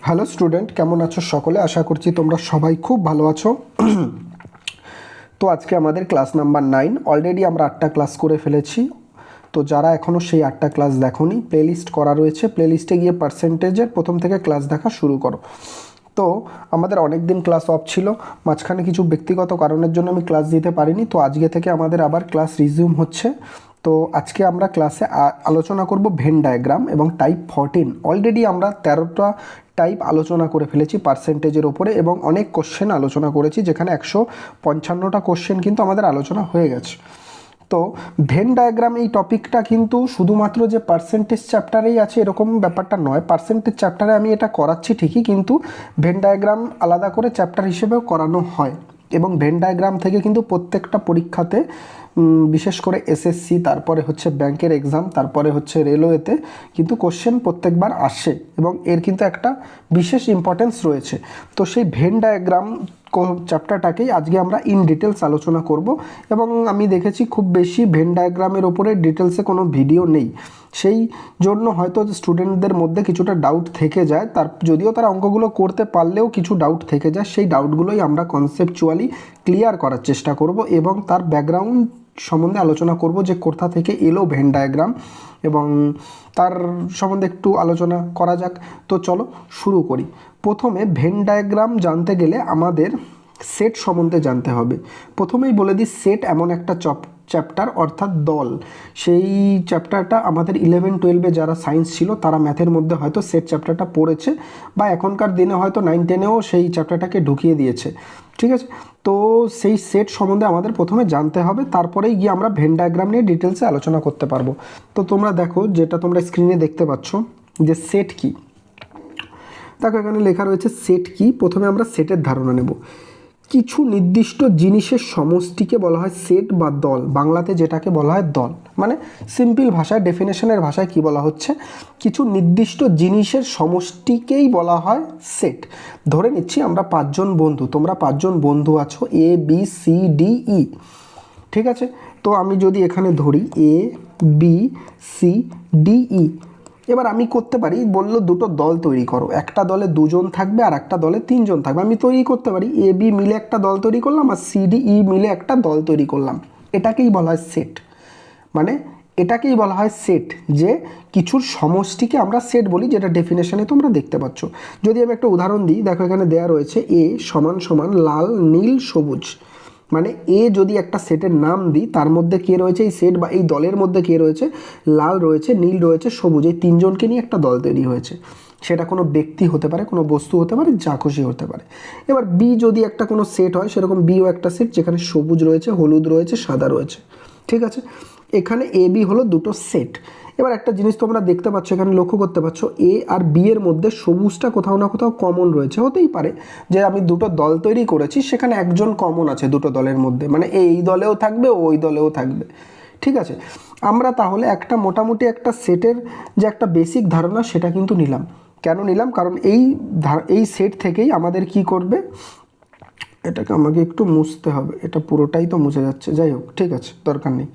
Hello student, কেমন আছো সকলে? আশা করছি তোমরা সবাই খুব ভালো আছো। তো আজকে আমাদের ক্লাস নাম্বার 9। অলরেডি আমরা 8টা ক্লাস করে ফেলেছি। তো যারা এখনও সেই 8টা ক্লাস দেখোনি, প্লেলিস্ট করা রয়েছে, প্লেলিস্টে গিয়ে পার্সেন্টেজের প্রথম থেকে ক্লাস দেখা শুরু করো। তো আমাদের অনেক দিন ক্লাস অফ ছিল, মাঝখানে কিছু ব্যক্তিগত কারণের জন্য আমি ক্লাস দিতে পারিনি। তো আজকে থেকে আমাদের আবার ক্লাস রিজিউম হচ্ছে। তো আজকে আমরা ক্লাসে আলোচনা করব ভেন ডায়াগ্রাম এবং টাইপ 14। অলরেডি আমরা 13টা টাইপ আলোচনা করে ফেলেছি পার্সেন্টেজের ওপরে, এবং অনেক কোশ্চেন আলোচনা করেছি, যেখানে 155টা কোশ্চেন কিন্তু আমাদের আলোচনা হয়ে গেছে। তো ভেন ডায়াগ্রাম এই টপিকটা কিন্তু শুধুমাত্র যে পার্সেন্টেজ চ্যাপ্টারেই আছে এরকম ব্যাপারটা নয়। পার্সেন্টেজ চ্যাপ্টারে আমি এটা করাচ্ছি ঠিকই, কিন্তু ভেন ডায়াগ্রাম আলাদা করে চ্যাপ্টার হিসেবেও করানো হয়। এবং ভেন ডায়াগ্রাম থেকে কিন্তু প্রত্যেকটা পরীক্ষাতে, বিশেষ করে এসএসসি, তারপরে হচ্ছে ব্যাংকের এক্সাম, তারপরে হচ্ছে রেলওয়েতে কিন্তু কোশ্চেন প্রত্যেকবার আসে, এবং এর কিন্তু একটা বিশেষ ইম্পর্টেন্স রয়েছে। তো সেই ভেন ডায়াগ্রাম চ্যাপ্টারটাকেই আজকে আমরা ইন ডিটেলস আলোচনা করব। এবং আমি দেখেছি খুব বেশি ভেন ডায়াগ্রামের ওপরে ডিটেলসে কোনো ভিডিও নেই, সেই জন্য হয়তো স্টুডেন্টদের মধ্যে কিছুটা ডাউট থেকে যায়। যদিও তারা অঙ্কগুলো করতে পারলেও কিছু ডাউট থেকে যায়, সেই ডাউটগুলোই আমরা কনসেপচুয়ালি ক্লিয়ার করার চেষ্টা করব, এবং তার ব্যাকগ্রাউন্ড সম্বন্ধে আলোচনা করব যে কোথা থেকে এলো ভেন ডায়াগ্রাম, এবং তার সম্বন্ধে একটু আলোচনা করা যাক। তো চলো শুরু করি। প্রথমে ভেন ডায়াগ্রাম জানতে গেলে আমাদের সেট সম্বন্ধে জানতে হবে। প্রথমেই বলে দিই, সেট এমন একটা চ্যাপ্টার, অর্থাৎ দল। সেই চ্যাপ্টারটা আমাদের 11-12-এ যারা সায়েন্স ছিল তারা ম্যাথের মধ্যে হয়তো সেট চ্যাপ্টারটা পড়েছে, বা এখনকার দিনে হয়তো 9-10-এও সেই চ্যাপ্টারটাকে ঢুকিয়ে দিয়েছে। ঠিক আছে, তো সেই সেট সম্বন্ধে আমাদের প্রথমে জানতে হবে, তারপরেই গিয়ে আমরা ভেন ডায়াগ্রাম নিয়ে ডিটেলসে আলোচনা করতে পারবো। তো তোমরা দেখো, যেটা তোমরা স্ক্রিনে দেখতে পাচ্ছ যে সেট কি। দেখো এখানে লেখা রয়েছে সেট কি। প্রথমে আমরা সেটের ধারণা নেব। কিছু নির্দিষ্ট জিনিসের সমষ্টিকে বলা হয় সেট বা দল। বাংলাতে যেটাকে বলা হয় দল, মানে সিম্পল ভাষায়, ডেফিনেশনের ভাষায় কি বলা হচ্ছে, কিছু নির্দিষ্ট জিনিসের সমষ্টিকেই বলা হয় সেট। ধরে নিচ্ছি আমরা 5জন বন্ধু, তোমরা 5জন বন্ধু আছো, A B C D E. ঠিক আছে, তো আমি যদি এখানে ধরি A B C D E, এবার আমি করতে পারি, বললো দুটো দল তৈরি করো, একটা দলে 2জন থাকবে আর একটা দলে 3জন থাকবে। আমি তৈরি করতে পারি, এ বি মিলে একটা দল তৈরি করলাম, আর সি ডি ই মিলে একটা দল তৈরি করলাম। এটাকেই বলা হয় সেট। মানে এটাকেই বলা হয় সেট, যে কিছুর সমষ্টিকে আমরা সেট বলি, যেটা ডেফিনেশনে তোমরা দেখতে পাচ্ছ। যদি আমি একটা উদাহরণ দিই, দেখো এখানে দেয়া রয়েছে এ সমান সমান লাল নীল সবুজ। মানে এ যদি একটা সেটের নাম দিই, তার মধ্যে কে রয়েছে, এই সেট বা এই দলের মধ্যে কে রয়েছে, লাল রয়েছে, নীল রয়েছে, সবুজ, এই 3জনকে নিয়ে একটা দল তৈরি হয়েছে। সেটা কোনো ব্যক্তি হতে পারে, কোনো বস্তু হতে পারে, যা খুশি হতে পারে। এবার বি যদি একটা কোনো সেট হয়, সেরকম বিও একটা সেট, যেখানে সবুজ রয়েছে, হলুদ রয়েছে, সাদা রয়েছে। ঠিক আছে, এখানে এ বি হলো দুটো সেট। এবার একটা জিনিস তোমরা দেখতে পাচ্ছ, এখানে লক্ষ্য করতে পারছো, এ আর বি এর মধ্যে সবুজটা কোথাও না কোথাও কমন রয়েছে। হতেই পারে যে আমি দুটো দল তৈরি করেছি, সেখানে একজন কমন আছে দুটো দলের মধ্যে, মানে এই দলেও থাকবে, ওই দলেও থাকবে। ঠিক আছে, আমরা তাহলে একটা মোটামুটি একটা সেটের যে একটা বেসিক ধারণা, সেটা কিন্তু নিলাম। কেন নিলাম? কারণ এই সেট থেকেই আমাদের কি করবে, এটাকে আমাকে একটু মুছতে হবে, এটা পুরোটাই তো মুছে যাচ্ছে, যাই হোক ঠিক আছে, দরকার নেই।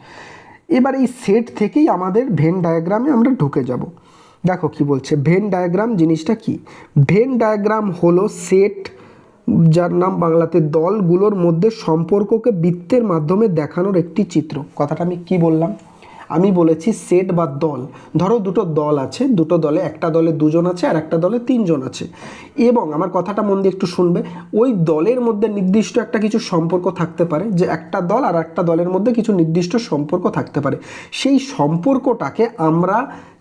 এবার এই সেট থেকেই আমাদের ভেন ডায়াগ্রামে আমরা ঢুকে যাব। দেখো কি বলছে, ভেন ডায়াগ্রাম জিনিসটা কি। ভেন ডায়াগ্রাম হলো সেট, যার নাম বাংলাতে দলগুলোর মধ্যে সম্পর্ককে বৃত্তের মাধ্যমে দেখানোর একটি চিত্র। কথাটা আমি কি বললাম? আমি বলেছি সেট বা দল। ধরো দুটো দল আছে, দুটো দলে, একটা দলে 2জন আছে আর একটা দলে 3জন আছে, এবং আমার কথাটা মন দিয়ে একটু শুনবে, ওই দলের মধ্যে নির্দিষ্ট একটা কিছু সম্পর্ক থাকতে পারে, যে একটা দল আর একটা দলের মধ্যে কিছু নির্দিষ্ট সম্পর্ক থাকতে পারে। সেই সম্পর্কটাকে আমরা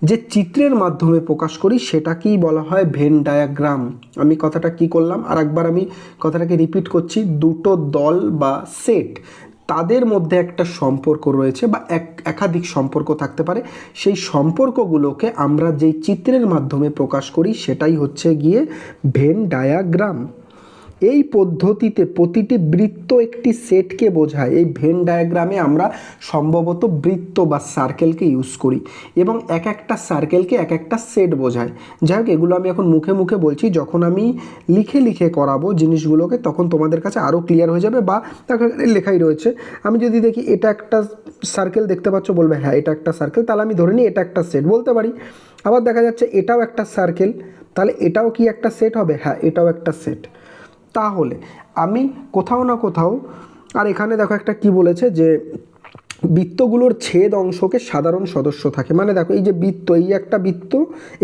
যে চিত্রের মাধ্যমে প্রকাশ করি, সেটাকেই বলা হয় ভেন ডায়াগ্রাম। আমি কথাটা কি করলাম, আর একবার আমি কথাটাকে রিপিট করছি। দুটো দল বা সেট, তাদের মধ্যে একটা সম্পর্ক রয়েছে, বা একাধিক সম্পর্ক থাকতে পারে। সেই সম্পর্কগুলোকে আমরা যেই চিত্রের মাধ্যমে প্রকাশ করি, সেটাই হচ্ছে গিয়ে ভেন ডায়াগ্রাম। এই পদ্ধতিতে প্রতিটি বৃত্ত একটি সেটকে বোঝায়। এই ভেন ডায়াগ্রামে আমরা সম্ভবত বৃত্ত বা সার্কেলকে ইউজ করি, এবং এক একটা সার্কেলকে এক একটা সেট বোঝায়। যাই হোক, এগুলো আমি এখন মুখে মুখে বলছি, যখন আমি লিখে লিখে করাবো জিনিসগুলোকে, তখন তোমাদের কাছে আরও ক্লিয়ার হয়ে যাবে। বা দেখো লেখাই রয়েছে, আমি যদি দেখি এটা একটা সার্কেল দেখতে পাচ্ছ, বলবে হ্যাঁ এটা একটা সার্কেল, তাহলে আমি ধরে নিই এটা একটা সেট বলতে পারি। আবার দেখা যাচ্ছে এটাও একটা সার্কেল, তাহলে এটাও কি একটা সেট হবে? হ্যাঁ, এটাও একটা সেট। তাহলে আমি কোথাও না কোথাও, আর এখানে দেখো একটা কি বলেছে যে বৃত্তগুলোর ছেদ অংশকে সাধারণ সদস্য থাকে, মানে দেখো এই যে বৃত্ত, এই একটা বৃত্ত,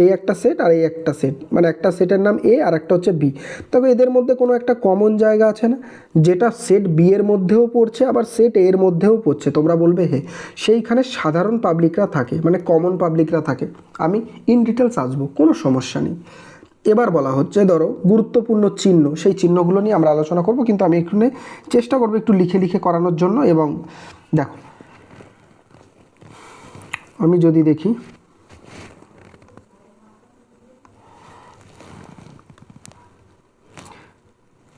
এই একটা সেট আর এই একটা সেট, মানে একটা সেটের নাম এ আর একটা হচ্ছে বি। দেখো এদের মধ্যে কোনো একটা কমন জায়গা আছে না, যেটা সেট বি এর মধ্যেও পড়ছে আবার সেট এ এর মধ্যেও পড়ছে। তোমরা বলবে হে, সেইখানে সাধারণ পাবলিকরা থাকে, মানে কমন পাবলিকরা থাকে। আমি ইন ডিটেলস আসবো, কোনো সমস্যা নেই। এবার বলা হচ্ছে ধরো গুরুত্বপূর্ণ চিহ্ন, সেই চিহ্নগুলো নিয়ে আমরা আলোচনা করব, কিন্তু আমি এখানে চেষ্টা করবো একটু লিখে লিখে করানোর জন্য। এবং দেখো আমি যদি দেখি,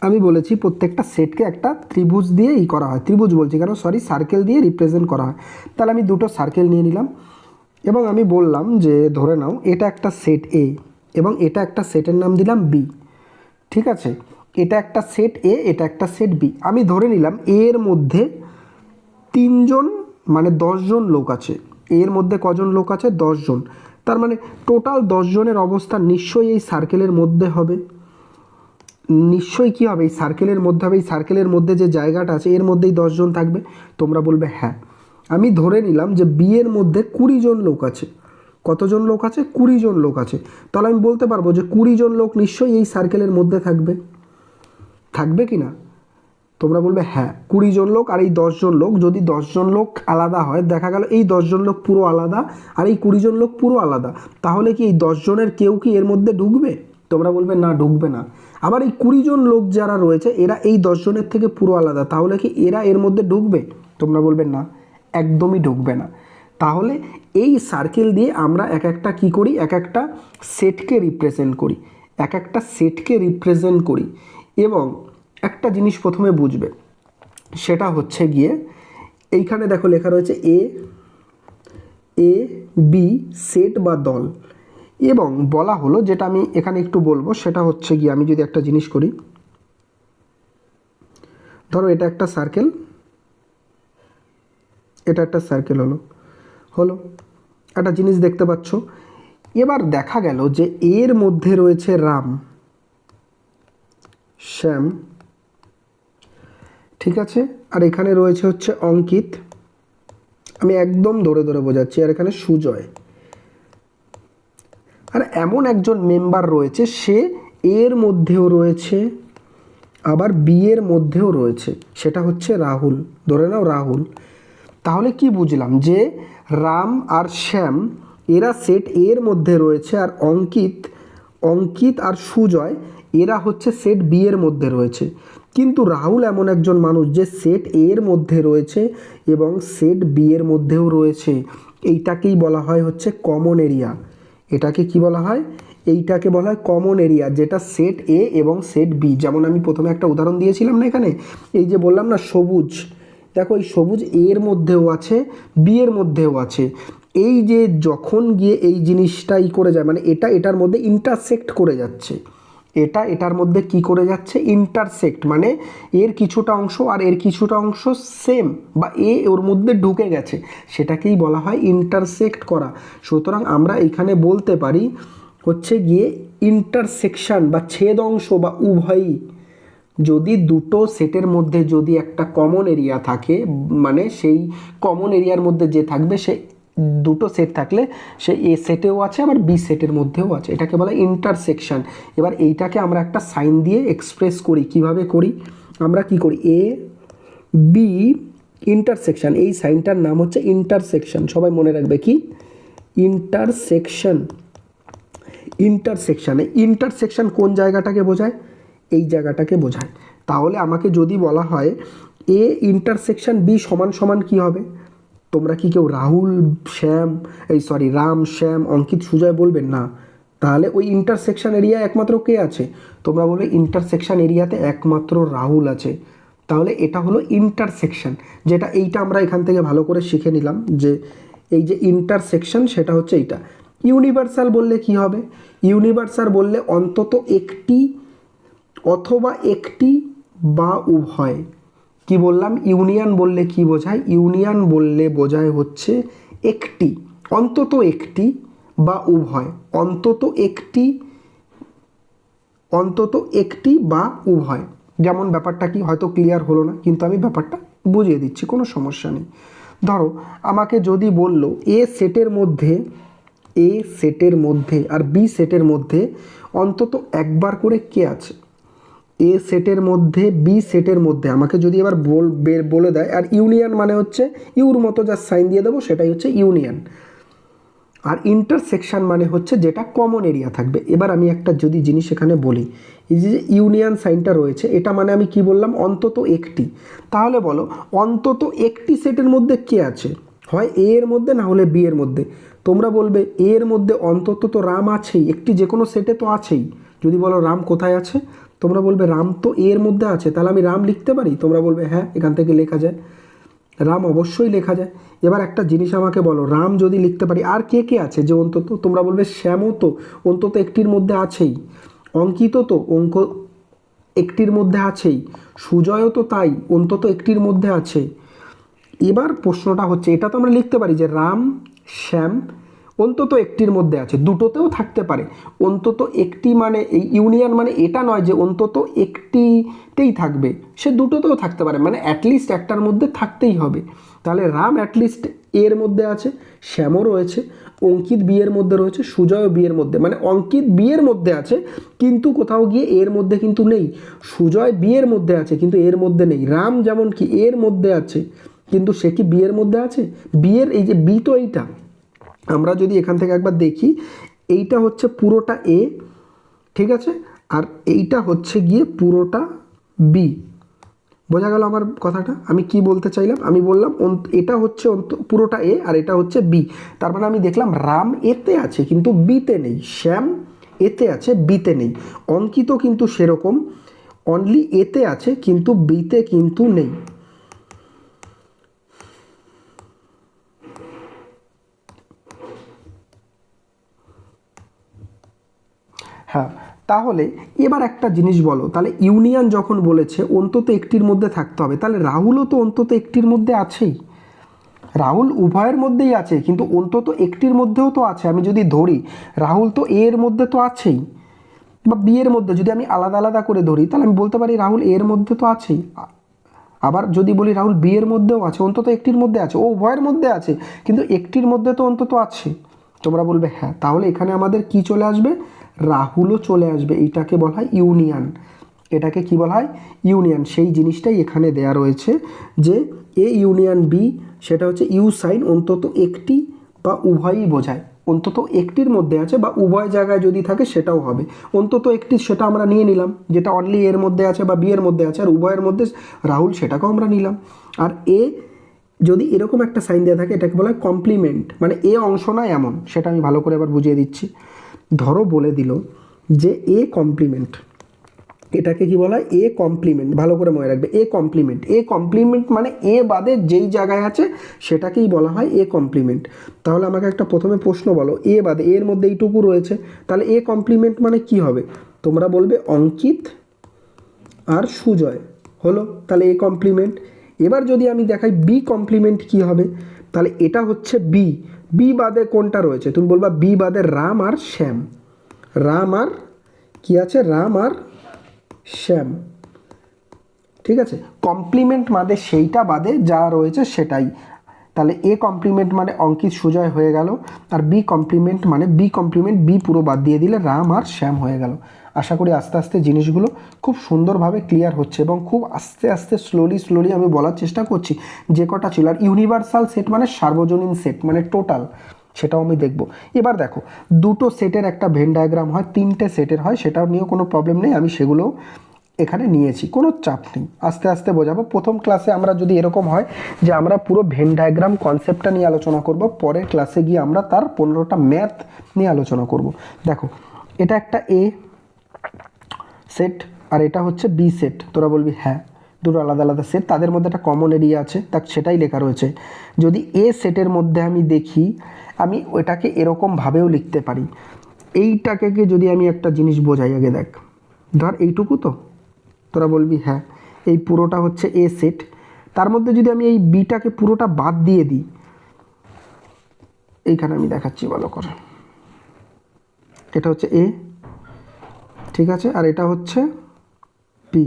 আমি বলেছি প্রত্যেকটা সেটকে একটা ত্রিভুজ দিয়ে করা হয়, ত্রিভুজ বলছি কেন, সরি, সার্কেল দিয়ে রিপ্রেজেন্ট করা হয়। তাহলে আমি দুটো সার্কেল নিয়ে নিলাম এবং আমি বললাম যে ধরে নাও এটা একটা সেট এ এবং এটা একটা সেটের নাম দিলাম বি। ঠিক আছে, এটা একটা সেট এ, এটা একটা সেট বি। আমি ধরে নিলাম এর মধ্যে 3 জন, মানে 10 জন লোক আছে। এর মধ্যে কজন লোক আছে? 10 জন। তার মানে টোটাল 10 জনের অবস্থান নিশ্চয়ই এই সার্কেলের মধ্যে হবে। নিশ্চয়ই কী হবে? এই সার্কেলের মধ্যে হবে। এই সার্কেলের মধ্যে যে জায়গাটা আছে এর মধ্যেই 10 জন থাকবে। তোমরা বলবে হ্যাঁ। আমি ধরে নিলাম যে বি এর মধ্যে 20 জন লোক আছে। কতজন লোক আছে? 20 জন লোক আছে। তাহলে আমি বলতে পারবো যে 20 জন লোক নিশ্চয়ই এই সার্কেলের মধ্যে থাকবে। থাকবে কি না? তোমরা বলবে হ্যাঁ, 20 জন লোক আর এই 10 জন লোক, যদি 10 জন লোক আলাদা হয়, দেখা গেল এই 10 জন লোক পুরো আলাদা আর এই 20 জন লোক পুরো আলাদা, তাহলে কি এই 10 জনের কেউ কি এর মধ্যে ঢুকবে? তোমরা বলবে না, ঢুকবে না। আবার এই 20 জন লোক যারা রয়েছে এরা এই 10 জনের থেকে পুরো আলাদা, তাহলে কি এরা এর মধ্যে ঢুকবে? তোমরা বলবে না, একদমই ঢুকবে না। তাহলে এই সার্কেল দিয়ে আমরা এক একটা কী করি? এক একটা সেটকে রিপ্রেজেন্ট করি, এক একটা সেটকে রিপ্রেজেন্ট করি। এবং একটা জিনিস প্রথমে বুঝবে, সেটা হচ্ছে গিয়ে এইখানে দেখো লেখা রয়েছে এ বি সেট বা দল। এবং বলা হলো, যেটা আমি এখানে একটু বলবো সেটা হচ্ছে গিয়ে, আমি যদি একটা জিনিস করি, ধরো এটা একটা সার্কেল, এটা একটা সার্কেল হলো একটা জিনিস দেখতে পাচ্ছ। এবার দেখা গেল যে এর মধ্যে রয়েছে রাম, শ্যাম, ঠিক আছে, আর এখানে রয়েছে হচ্ছে অঙ্কিত, আমি একদম ধরে ধরে বোঝাচ্ছি, আর এখানে সুজয়। আর এমন একজন মেম্বার রয়েছে, সে এর মধ্যেও রয়েছে আবার বি এর মধ্যেও রয়েছে, সেটা হচ্ছে রাহুল। ধরে নাও রাহুল। তাহলে কি বুঝলাম? যে রাম আর শ্যাম এরা সেট এর মধ্যে রয়েছে, আর অঙ্কিত আর সুজয় এরা হচ্ছে সেট বি এর মধ্যে রয়েছে। কিন্তু রাহুল এমন একজন মানুষ যে সেট এ এর মধ্যে রয়েছে এবং সেট বি এর মধ্যেও রয়েছে। এইটাকেই বলা হয় হচ্ছে কমন এরিয়া। এটাকে কি বলা হয়? এইটাকে বলা হয় কমন এরিয়া, যেটা সেট এ এবং সেট বি। যেমন আমি প্রথমে একটা উদাহরণ দিয়েছিলাম না, এখানে এই যে বললাম না সবুজ, দেখো এই সবুজ এর মধ্যেও আছে, বি এর মধ্যেও আছে। এই যে যখন গিয়ে এই জিনিসটা করে যায়, মানে এটা এটার মধ্যে ইন্টারসেক্ট করে যাচ্ছে, এটা এটার মধ্যে কি করে যাচ্ছে? ইন্টারসেক্ট, মানে এর কিছুটা অংশ আর এর কিছুটা অংশ সেম, বা ওর মধ্যে ঢুকে গেছে, সেটাকেই বলা হয় ইন্টারসেক্ট করা। সুতরাং আমরা এখানে বলতে পারি হচ্ছে গিয়ে ইন্টারসেকশন বা ছেদ অংশ বা উভয়ই, যদি দুটো সেটের মধ্যে যদি একটা কমন এরিয়া থাকে, মানে সেই কমন এরিয়ার মধ্যে যে থাকবে, সে দুটো সেট থাকলে সে এ সেটেও আছে আবার বি সেটের মধ্যেও আছে, এটাকে বলা ইন্টারসেকশন। এবার এইটাকে আমরা একটা সাইন দিয়ে এক্সপ্রেস করি। কিভাবে করি? আমরা কি করি? এ বি ইন্টারসেকশন, এই সাইনটার নাম হচ্ছে ইন্টারসেকশন। সবাই মনে রাখবে কি? ইন্টারসেকশন। ইন্টারসেকশন কোন জায়গাটাকে বোঝায়? এই জায়গাটাকে বোঝায়। তাহলে আমাকে যদি বলা হয় এ ইন্টারসেকশন বি সমান সমান কী হবে? তোমরা কি কেউ রাহুল, শ্যাম, রাম, শ্যাম, অঙ্কিত, সুজয় বলবেন না? তাহলে ওই ইন্টারসেকশন এরিয়া একমাত্র কে আছে? তোমরা বলবে ইন্টারসেকশন এরিয়াতে একমাত্র রাহুল আছে। তাহলে এটা হলো ইন্টারসেকশন, যেটা এইটা আমরা এখান থেকে ভালো করে শিখে নিলাম যে এই যে ইন্টারসেকশন, সেটা হচ্ছে এইটা। ইউনিভার্সাল বললে কি হবে? ইউনিভার্সাল বললে অন্তত একটি অথবা একটি বা উভয়। কি বললাম? ইউনিয়ন বললে কি বোঝায়? ইউনিয়ন বললে বোঝায় হচ্ছে একটি, অন্তত একটি বা উভয়। অন্তত একটি অন্তত একটি বা উভয়। যেমন ব্যাপারটা কি হয়তো ক্লিয়ার হলো না, কিন্তু আমি ব্যাপারটা বুঝিয়ে দিচ্ছি, কোনো সমস্যা নেই। ধরো আমাকে যদি বললো এ সেটের মধ্যে আর বি সেটের মধ্যে অন্তত একবার করে কে আছে, এ সেটের মধ্যে বি সেটের মধ্যে আমাকে যদি এবার বলে দেয়, আর ইউনিয়ন মানে হচ্ছে ইউর মতো যা সাইন দিয়ে দেবো সেটাই হচ্ছে ইউনিয়ন, আর ইন্টারসেকশন মানে হচ্ছে যেটা কমন এরিয়া থাকবে। এবার আমি একটা যদি জিনিস এখানে বলি, এই যে ইউনিয়ন সাইনটা রয়েছে, এটা মানে আমি কি বললাম, অন্তত একটি। তাহলে বলো অন্তত একটি সেটের মধ্যে কে আছে, হয় এ এর মধ্যে না হলে বি এর মধ্যে। তোমরা বলবে এ এর মধ্যে অন্তত তো রাম আছেই, একটি যে কোনো সেটে তো আছেই। যদি বলো রাম কোথায় আছে, তোমরা বলবে রাম তো এ এর মধ্যে আছে, তাহলে আমি রাম লিখতে পারি। তোমরা বলবে হ্যাঁ, এখান থেকে লেখা যায়, রাম অবশ্যই লেখা যায়। এবার একটা জিনিস আমাকে বলো, রাম যদি লিখতে পারি আর কে কে আছে যে অন্তত, তোমরা বলবে শ্যামও তো অন্তত একটির মধ্যে আছেই, অঙ্কিত তো অঙ্ক একটির মধ্যে আছেই, সুজয়ও তো তাই অন্তত একটির মধ্যে আছে। এবার প্রশ্নটা হচ্ছে, এটা তো আমরা লিখতে পারি যে রাম শ্যাম অন্তত একটির মধ্যে আছে, দুটোতেও থাকতে পারে। অন্তত একটি মানে এই ইউনিয়ন মানে এটা নয় যে অন্তত একটিতেই থাকবে, সে দুটোতেও থাকতে পারে, মানে অ্যাটলিস্ট একটার মধ্যে থাকতেই হবে। তাহলে রাম অ্যাটলিস্ট এর মধ্যে আছে, শ্যামও রয়েছে, অঙ্কিত বিয়ের মধ্যে রয়েছে, সুজয় বিয়ের মধ্যে, মানে অঙ্কিত বিয়ের মধ্যে আছে কিন্তু কোথাও গিয়ে এর মধ্যে কিন্তু নেই, সুজয় বিয়ের মধ্যে আছে কিন্তু এর মধ্যে নেই। রাম যেমন কি এর মধ্যে আছে কিন্তু সে কি বিয়ের মধ্যে আছে, বিয়ের এই যে বি তো এইটা, আমরা যদি এখান থেকে একবার দেখি, এইটা হচ্ছে পুরোটা এ, ঠিক আছে, আর এইটা হচ্ছে গিয়ে পুরোটা বি। বোঝা গেল আমার কথাটা, আমি কি বলতে চাইলাম, আমি বললাম এটা হচ্ছে পুরোটা এ আর এটা হচ্ছে বি। তার মানে আমি দেখলাম রাম এতে আছে কিন্তু বিতে নেই, শ্যাম এতে আছে বিতে নেই, অঙ্কিত কিন্তু সেরকম অনলি এতে আছে কিন্তু বিতে কিন্তু নেই। হ্যাঁ, তাহলে এবার একটা জিনিস বলো, তাহলে ইউনিয়ন যখন বলেছে অন্তত একটির মধ্যে থাকতে হবে, তাহলে রাহুলও তো অন্তত একটির মধ্যে আছেই, রাহুল উভয়ের মধ্যেই আছে কিন্তু অন্তত একটির মধ্যেও তো আছে। আমি যদি ধরি রাহুল তো এর মধ্যে তো আছেই, বা বি এর মধ্যে, যদি আমি আলাদা আলাদা করে ধরি তাহলে আমি বলতে পারি রাহুল এর মধ্যে তো আছেই, আবার যদি বলি রাহুল বি এর মধ্যেও আছে, অন্তত একটির মধ্যে আছে, ও উভয়ের মধ্যে আছে কিন্তু একটির মধ্যে তো অন্তত আছে। তোমরা বলবে হ্যাঁ, তাহলে এখানে আমাদের কি চলে আসবে, রাহুলও চলে আসবে, এইটাকে বলা হয় ইউনিয়ন। এটাকে কি বলা হয়, ইউনিয়ন। সেই জিনিসটাই এখানে দেয়া রয়েছে যে এ ইউনিয়ন বি, সেটা হচ্ছে ইউ সাইন অন্তত একটি বা উভয়ই বোঝায়, অন্তত একটির মধ্যে আছে বা উভয় জায়গায় যদি থাকে সেটাও হবে। অন্তত একটি সেটা আমরা নিয়ে নিলাম যেটা অনলি এর মধ্যে আছে বা বি এর মধ্যে আছে, আর উভয়ের মধ্যে রাহুল সেটাকেও আমরা নিলাম। আর এ যদি এরকম একটা সাইন দেওয়া থাকে এটাকে বলা হয় কমপ্লিমেন্ট, মানে এ অংশ নয় এমন, সেটা আমি ভালো করে এবার বুঝিয়ে দিচ্ছি। ধরো বলে দিল যে এ কমপ্লিমেন্ট, এটাকে কি বলা হয়, এ কমপ্লিমেন্ট, ভালো করে মনে রাখবে, এ কমপ্লিমেন্ট। এ কমপ্লিমেন্ট মানে এ বাদে যেই জায়গায় আছে সেটাকেই বলা হয় এ কমপ্লিমেন্ট। তাহলে আমাকে একটা প্রথমে প্রশ্ন বলো, এ বাদে এর মধ্যে এইটুকু রয়েছে, তাহলে এ কমপ্লিমেন্ট মানে কি হবে, তোমরা বলবে অঙ্কিত আর সুজয় হলো, তাহলে এ কমপ্লিমেন্ট। এবার যদি আমি দেখাই বি কমপ্লিমেন্ট কি হবে, তাহলে এটা হচ্ছে বি, বি বাদে কোনটা রয়েছে, তুমি বলবা বি বাদে রাম আর শ্যাম, রাম আর কি আছে, রাম আর শ্যাম, ঠিক আছে। কমপ্লিমেন্ট মানে সেইটা বাদে যা রয়েছে সেটাই, তাহলে এ কমপ্লিমেন্ট মানে অঙ্কিত সুজয় হয়ে গেল, আর বি কমপ্লিমেন্ট মানে বি কমপ্লিমেন্ট বি পুরো বাদ দিয়ে দিলে রাম আর শ্যাম হয়ে গেল। আশা করি আস্তে আস্তে জিনিসগুলো খুব সুন্দরভাবে ক্লিয়ার হচ্ছে এবং খুব আস্তে আস্তে স্লোলি আমি বলার চেষ্টা করছি যে কটা ছিল। আর ইউনিভার্সাল সেট মানে সার্বজনীন সেট মানে টোটাল, সেটাও আমি দেখব। এবার দেখো, দুটো সেটের একটা ভেন ডায়াগ্রাম হয়, তিনটে সেটের হয়, সেটাও নিয়েও কোনো প্রবলেম নেই, আমি সেগুলো এখানে নিয়েছি, কোনো চাপ নেই, আস্তে আস্তে বোঝাবো। প্রথম ক্লাসে আমরা যদি এরকম হয় যে আমরা পুরো ভেন ডায়াগ্রাম কনসেপ্টটা নিয়ে আলোচনা করব, পরের ক্লাসে গিয়ে আমরা তার 15টা ম্যাথ নিয়ে আলোচনা করব। দেখো, এটা একটা এ সেট আর এটা হচ্ছে বি সেট, তোরা বলবি হ্যাঁ দুটো আলাদা আলাদা সেট, তাদের মধ্যে একটা কমন এরিয়া আছে, তা সেটাই লেখা রয়েছে। যদি এ সেটের মধ্যে আমি দেখি, আমি ওটাকে এরকমভাবেও লিখতে পারি, এইটাকে যদি আমি একটা জিনিস বোঝাই, আগে দেখ, ধর এইটুকু তো, তোরা বলবি হ্যাঁ এই পুরোটা হচ্ছে এ সেট, তার মধ্যে যদি আমি এই বিটাকে পুরোটা বাদ দিয়ে দিই, এইখানে আমি দেখাচ্ছি ভালো করে, এটা হচ্ছে এ, ঠিক আছে, আর এটা হচ্ছে পি।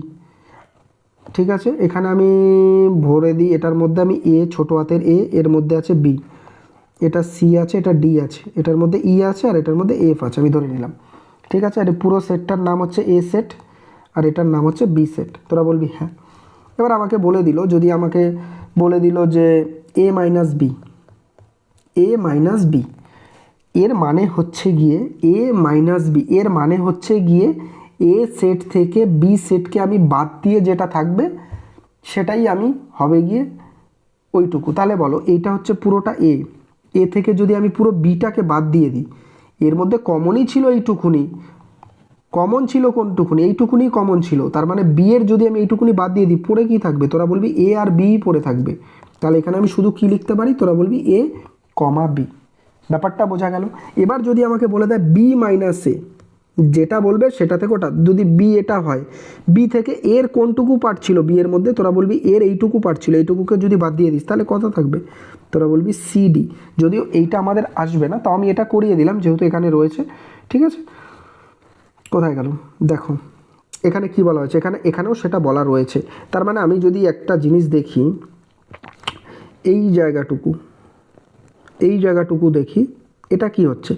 ঠিক আছে, এখানে আমি ভরে দিই, এটার মধ্যে আমি এ, ছোটো হাতের এ, এর মধ্যে আছে বি, এটা সি আছে, এটা ডি আছে, এটার মধ্যে ই আছে, আর এটার মধ্যে এফ আছে, আমি ধরে নিলাম। ঠিক আছে, আর পুরো সেটটার নাম হচ্ছে এ সেট, আর এটার নাম হচ্ছে বি সেট। তোরা বলবি হ্যাঁ। এবার আমাকে বলে দিল, যদি আমাকে বলে দিল যে এ মাইনাস বি, এ মাইনাস বি, এর মানে হচ্ছে গিয়ে এ মাইনাস বি, এর মানে হচ্ছে গিয়ে এ সেট থেকে বি সেটকে আমি বাদ দিয়ে যেটা থাকবে সেটাই আমি হবে গিয়ে ওইটুকু। তাহলে বলো এইটা হচ্ছে পুরোটা এ, এ থেকে যদি আমি পুরো বিটাকে বাদ দিয়ে দিই, এর মধ্যে কমনই ছিল এইটুকুনি, কমন ছিল কোনটুকুনি, এইটুকুনি কমন ছিল, তার মানে বি এর যদি আমি এইটুকুনি বাদ দিয়ে দিই পড়ে কি থাকবে, তোরা বলবি এ আর বি পড়ে থাকবে। তাহলে এখানে আমি শুধু কি লিখতে পারি, তোরা বলবি এ কমা বি। ব্যাপারটা বোঝা গেল। এবার যদি আমাকে বলে দেয় বি মাইনাস এ, যেটা বলবে সেটা থেকে ওটা, যদি বি এটা হয়, বি থেকে এর কোনটুকু পার্ট ছিল বি এর মধ্যে, তোরা বলবি এর এইটুকু পার্ট ছিল, এইটুকুকে যদি বাদ দিয়ে দিস তাহলে কত থাকবে, তোরা বলবি সিডি। যদিও এইটা আমাদের আসবে না, তাও আমি এটা করিয়ে দিলাম যেহেতু এখানে রয়েছে। ঠিক আছে, কোথায় গেল দেখো, এখানে কি বলা হয়েছে, এখানেও সেটা বলা রয়েছে। তার মানে আমি যদি একটা জিনিস দেখি, এই জায়গাটুকু দেখি, এটা কি হচ্ছে,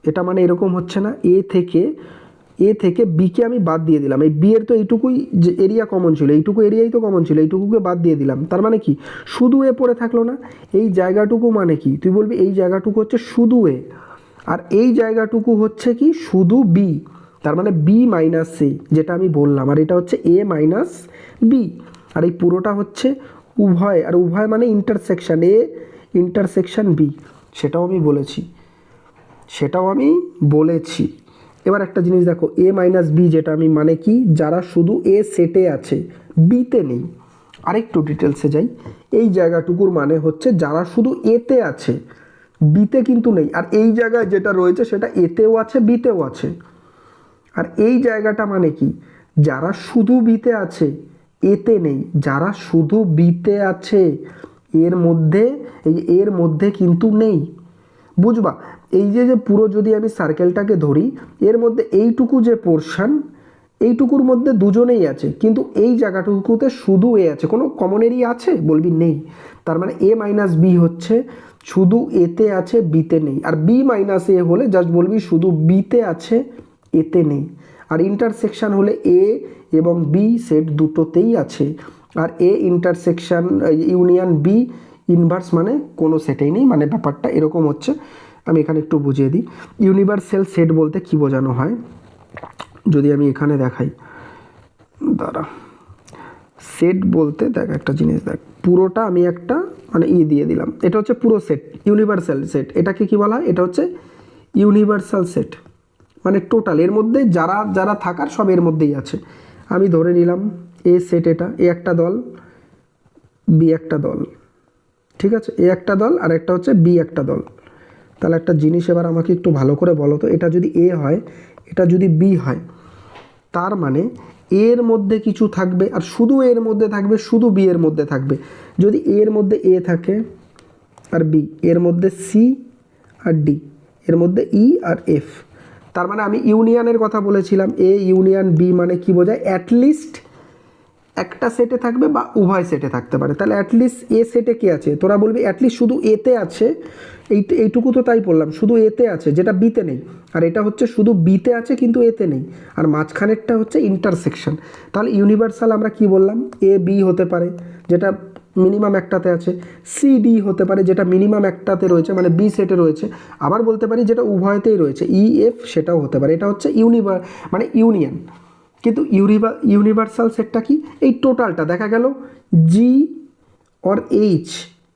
এটা মানে এরকম হচ্ছে না, এ থেকে বিকে আমি বাদ দিয়ে দিলাম, এই বি এর তো এইটুকুই যে এরিয়া কমন ছিল, এইটুকু এরিয়াই তো কমন ছিল, এইটুকুকে বাদ দিয়ে দিলাম, তার মানে কি শুধু এ পড়ে থাকলো না। এই জায়গাটুকু মানে কি, তুই বলবি এই জায়গাটুকু হচ্ছে শুধু এ, আর এই জায়গাটুকু হচ্ছে কি শুধু বি, তার মানে বি মাইনাস এ যেটা আমি বললাম, আর এটা হচ্ছে এ মাইনাস বি, আর এই পুরোটা হচ্ছে উভয়, আর উভয় মানে ইন্টারসেকশন, এ ইন্টারসেকশন বি, সেটাও আমি বলেছি। এবার একটা জিনিস দেখো, এ মাইনাস বি যেটা আমি মানে কি, যারা শুধু এ সেটে আছে বিতে নেই। আরেকটু ডিটেলসে যাই, এই জায়গাটুকুর মানে হচ্ছে যারা শুধু এতে আছে বিতে কিন্তু নেই, আর এই জায়গায় যেটা রয়েছে সেটা এতেও আছে বিতেও আছে। আর এই জায়গাটা মানে কি, যারা শুধু বিতে আছে এতে নেই, যারা শুধু বিতে আছে এর মধ্যে কিন্তু নেই। বুঝবা, এই যে পুরো যদি আমি সার্কেলটাকে ধরি, এর মধ্যে এইটুকু যে পোর্শন, এইটুকুর মধ্যে দুজনেই আছে, কিন্তু এই জায়গাটুকুতে শুধু এ আছে, কোনো কমন এরিয়া আছে বলবি নেই। তার মানে এ মাইনাস বি হচ্ছে শুধু এতে আছে বিতে নেই, আর বি মাইনাস এ হলে জাস্ট বলবি শুধু বিতে আছে এতে নেই। আর ইন্টারসেকশন হলে এ এবং বি সেট দুটোতেই আছে, আর A intersection union B inverse মানে কোনো সেটেই নেই, মানে ব্যাপারটা এরকম হচ্ছে। আমি এখানে একটু বুঝিয়ে দিই, ইউনিভার্সাল সেট বলতে কি বোঝানো হয়, যদি আমি এখানে দেখাই, দাঁড়া, সেট বলতে দেখ একটা জিনিস, দেখ পুরোটা আমি একটা মানে দিয়ে দিলাম, এটা হচ্ছে পুরো সেট, ইউনিভার্সাল সেট। এটাকে কি বলা হয়, এটা হচ্ছে ইউনিভার্সাল সেট, মানে টোটাল এর মধ্যে যারা যারা থাকার সব এর মধ্যেই আছে। আমি ধরে নিলাম এ সেট, এটা এ একটা দল, বি একটা দল, ঠিক আছে, এ একটা দল আর একটা হচ্ছে বি একটা দল। তাহলে একটা জিনিস এবার আমাকে একটু ভালো করে বলো তো, এটা যদি এ হয়, এটা যদি বি হয়, তার মানে এর মধ্যে কিছু থাকবে, আর শুধু এর মধ্যে থাকবে, শুধু বি এর মধ্যে থাকবে। যদি এর মধ্যে এ থাকে আর বি, এর মধ্যে সি আর ডি, এর মধ্যে ই আর এফ, তার মানে আমি ইউনিয়নের কথা বলেছিলাম, এ ইউনিয়ন বি মানে কি বোঝায়, অ্যাটলিস্ট একটা সেটে থাকবে বা উভয় সেটে থাকতে পারে। তাহলে অ্যাটলিস্ট এ সেটে কে আছে, তোরা বলবি অ্যাটলিস্ট শুধু এতে আছে, এইটুকু তো তাই বললাম, শুধু এতে আছে যেটা বিতে নেই, আর এটা হচ্ছে শুধু বিতে আছে কিন্তু এতে নেই, আর মাঝখানেরটা হচ্ছে ইন্টারসেকশন। তাহলে ইউনিভার্সাল আমরা কি বললাম, এ বি হতে পারে যেটা মিনিমাম একটাতে আছে, সি ডি হতে পারে যেটা মিনিমাম একটাতে রয়েছে মানে বি সেটে রয়েছে, আবার বলতে পারি যেটা উভয়তেই রয়েছে, ই এফ সেটাও হতে পারে। এটা হচ্ছে মানে ইউনিয়ন। কিন্তু ইউনিভার্সাল সেটটা কি, এই টোটালটা দেখা গেল জি অর এইচ,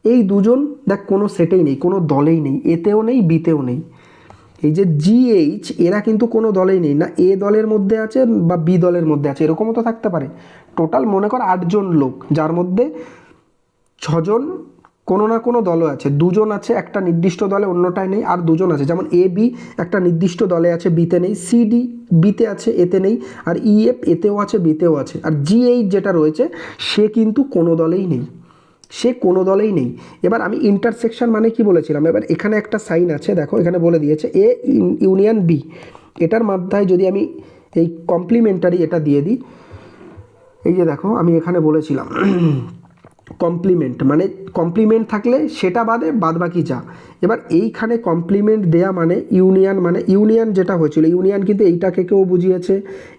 এই দুজন দেখ কোনো সেটেই নেই, কোনো দলেই নেই, এতেও নেই বিতেও নেই। এই যে জি এইচ এরা কিন্তু কোনো দলেই নেই, না এ দলের মধ্যে আছে বা বি দলের মধ্যে আছে, এরকমও তো থাকতে পারে। টোটাল মনে কর 8 জন লোক, যার মধ্যে 6 জন কোনো না কোনো দলে আছে, 2 জন আছে একটা নির্দিষ্ট দলে অন্যটায় নেই, আর 2 জন আছে, যেমন এ বি একটা নির্দিষ্ট দলে আছে বিতে নেই, সি ডি বিতে আছে এতে নেই, আর ই এফ এতেও আছে বিতেও আছে, আর জি এইচ যেটা রয়েছে সে কিন্তু কোনো দলেই নেই, সে কোনো দলেই নেই। এবার আমি ইন্টারসেকশন মানে কি বলেছিলাম, এবার এখানে একটা সাইন আছে দেখো, এখানে বলে দিয়েছে এ ইউনিয়ন বি, এটার মাধ্যমে যদি আমি এই কমপ্লিমেন্টারি এটা দিয়ে দিই। এই যে দেখো আমি এখানে বলেছিলাম কমপ্লিমেন্ট, মানে কমপ্লিমেন্ট থাকলে সেটা বাদে বাদ বাকি যা। এবার এইখানে কমপ্লিমেন্ট দেয়া মানে ইউনিয়ন যেটা হয়েছিল, ইউনিয়ন কিন্তু এইটাকে কেউ বুঝিয়েছে,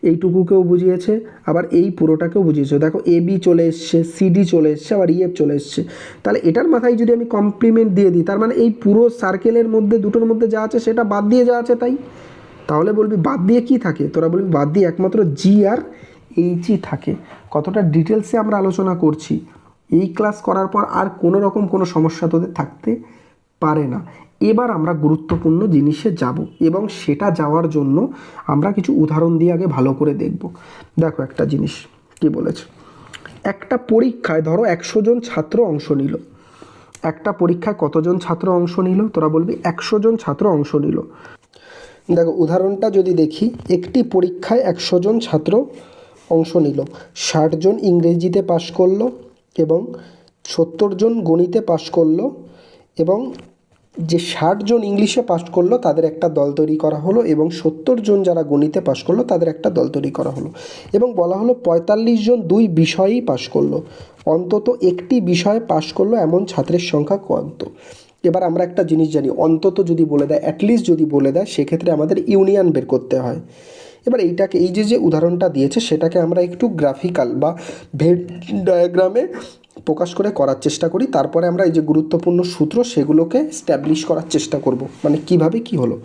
এইটুকুকেও বুঝিয়েছে, আবার এই পুরোটাকেও বুঝিয়েছে। দেখো এ বি চলে এসছে, সিডি চলে এসছে, আবার ইএফ চলে এসছে। তাহলে এটার মাথায় যদি আমি কমপ্লিমেন্ট দিয়ে দিই, তার মানে এই পুরো সার্কেলের মধ্যে দুটোর মধ্যে যা আছে সেটা বাদ দিয়ে যা আছে তাই। তাহলে বলবি বাদ দিয়ে কি থাকে, তোরা বলবি বাদ দিয়ে একমাত্র জি আর এইচই থাকে। কতটা ডিটেলসে আমরা আলোচনা করছি, এই ক্লাস করার পর আর কোনো রকম কোনো সমস্যা তোদের থাকতে পারে না। এবার আমরা গুরুত্বপূর্ণ জিনিসে যাব, এবং সেটা যাওয়ার জন্য আমরা কিছু উদাহরণ দিয়ে আগে ভালো করে দেখব। দেখো একটা জিনিস কি বলেছে, একটা পরীক্ষায় ধরো 100 জন ছাত্র অংশ নিল। একটা পরীক্ষায় কতজন ছাত্র অংশ নিল, তোরা বলবি 100 জন ছাত্র অংশ নিল। দেখো উদাহরণটা যদি দেখি, একটি পরীক্ষায় 100 জন ছাত্র অংশ নিল, 60 জন ইংরেজিতে পাশ করলো এবং 70 জন গণিতে পাশ করলো, এবং যে 60 জন ইংলিশে পাশ করলো তাদের একটা দল তৈরি করা হলো, এবং 70 জন যারা গণিতে পাশ করলো তাদের একটা দল তৈরি করা হলো, এবং বলা হলো 45 জন দুই বিষয়েই পাশ করলো। অন্তত একটি বিষয়ে পাশ করলো এমন ছাত্রের সংখ্যা কত? এবার আমরা একটা জিনিস জানি, অন্তত যদি বলে দেয়, অ্যাটলিস্ট যদি বলে দেয়, সেক্ষেত্রে আমাদের ইউনিয়ন বের করতে হয়। এবার এইটাকে, এই যে উদাহরণটা দিয়েছে সেটাকে আমরা একটু গ্রাফিক্যাল বা ভেন ডায়াগ্রামে প্রকাশ করে করার চেষ্টা করি। তারপরে আমরা এই যে গুরুত্বপূর্ণ সূত্র সেগুলোকে স্ট্যাবলিশ করার চেষ্টা করব, মানে কিভাবে কি হলো।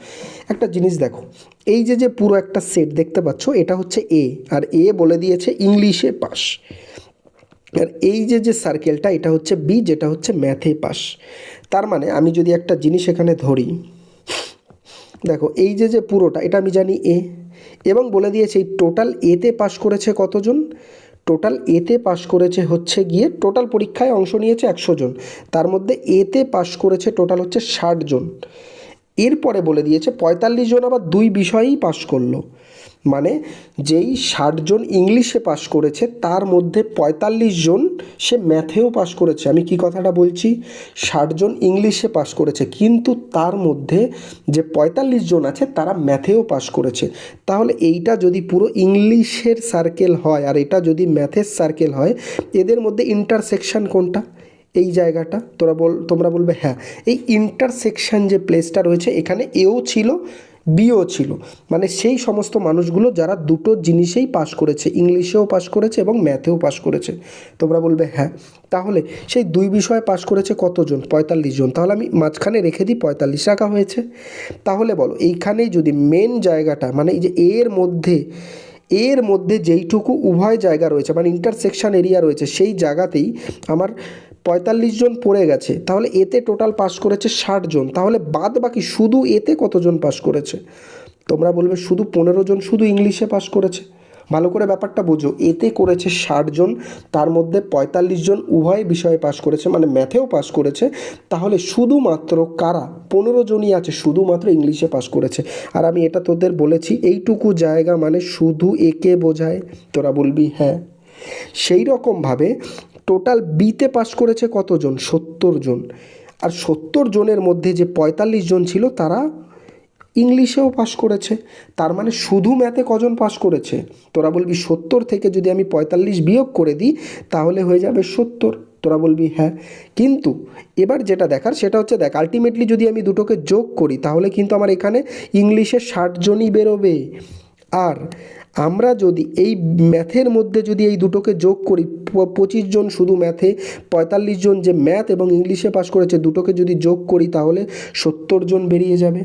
একটা জিনিস দেখো, এই যে পুরো একটা সেট দেখতে পাচ্ছ, এটা হচ্ছে এ, আর এ বলে দিয়েছে ইংলিশে পাস। আর এই যে সার্কেলটা, এটা হচ্ছে বি, যেটা হচ্ছে ম্যাথে পাস। তার মানে আমি যদি একটা জিনিস এখানে ধরি, দেখো এই যে পুরোটা, এটা আমি জানি এ, এবং বলে দিয়েছে এই টোটাল এতে পাস করেছে কতজন। টোটাল এতে পাস করেছে হচ্ছে গিয়ে, টোটাল পরীক্ষায় অংশ নিয়েছে 100 জন, তার মধ্যে এতে পাস করেছে টোটাল হচ্ছে 60 জন। এরপরে বলে দিয়েছে 45 জন আবার দুই বিষয়েই পাস করলো, মানে যেই 60 জন ইংলিশে পাস করেছে তার মধ্যে 45 জন সে ম্যাথেও পাস করেছে। আমি কি কথাটা বলছি, 60 জন ইংলিশে পাস করেছে, কিন্তু তার মধ্যে যে 45 জন আছে তারা ম্যাথেও পাস করেছে। তাহলে এইটা যদি পুরো ইংলিশের সার্কেল হয় আর এটা যদি ম্যাথের সার্কেল হয়, এদের মধ্যে ইন্টারসেকশন কোনটা? এই জায়গাটা। তোমরা বলবে হ্যাঁ, এই ইন্টারসেকশন যে প্লেসটা রয়েছে এখানে এও ছিল বিও ছিল, মানে সেই সমস্ত মানুষগুলো যারা দুটো জিনিসেই পাস করেছে, ইংলিশেও পাস করেছে এবং ম্যাথেও পাস করেছে। তোমরা বলবে হ্যাঁ, তাহলে সেই দুই বিষয়ে পাস করেছে কতজন? 45 জন। তাহলে আমি মাঝখানে রেখে দিই 45 রাখা হয়েছে। তাহলে বলো এইখানেই যদি মেন জায়গাটা, মানে এই যে এর মধ্যে যেইটুকু উভয় জায়গা রয়েছে, মানে ইন্টারসেকশন এরিয়া রয়েছে, সেই জায়গাতেই আমার 45 জন পড়ে গেছে। তাহলে এতে টোটাল পাস করেছে 60 জন। তাহলে বাদ বাকি শুধু এতে কতজন পাস করেছে? তোমরা বলবে শুধু 15 জন শুধু ইংলিশে পাস করেছে। ভালো করে ব্যাপারটা বোঝো, এতে করেছে 60 জন, তার মধ্যে 45 জন উভয় বিষয়ে পাস করেছে, মানে ম্যাথেও পাস করেছে। তাহলে শুধুমাত্র কারা? 15 জনই আছে শুধুমাত্র ইংলিশে পাস করেছে। আর আমি এটা তোদের বলেছি, এইটুকু জায়গা মানে শুধু একে বোঝায়। তোরা বলবি হ্যাঁ। সেই রকমভাবে টোটাল বিতে পাস করেছে কতজন? 70 জন। আর 70 জনের মধ্যে যে 45 জন ছিল তারা ইংলিশেও পাস করেছে। তার মানে শুধু ম্যাথে কজন পাস করেছে? তোরা বলবি 70 থেকে যদি আমি 45 বিয়োগ করে দিই তাহলে হয়ে যাবে 70। তোরা বলবি হ্যাঁ। কিন্তু এবার যেটা দেখার সেটা হচ্ছে, দেখ আলটিমেটলি যদি আমি দুটোকে যোগ করি তাহলে কিন্তু আমার এখানে ইংলিশে 60 জনই বেরোবে। আর আমরা যদি এই ম্যাথের মধ্যে যদি এই দুটোকে যোগ করি, 25 জন শুধু ম্যাথে, 45 জন যে ম্যাথ এবং ইংলিশে পাস করেছে, দুটোকে যদি যোগ করি তাহলে 70 জন বেরিয়ে যাবে।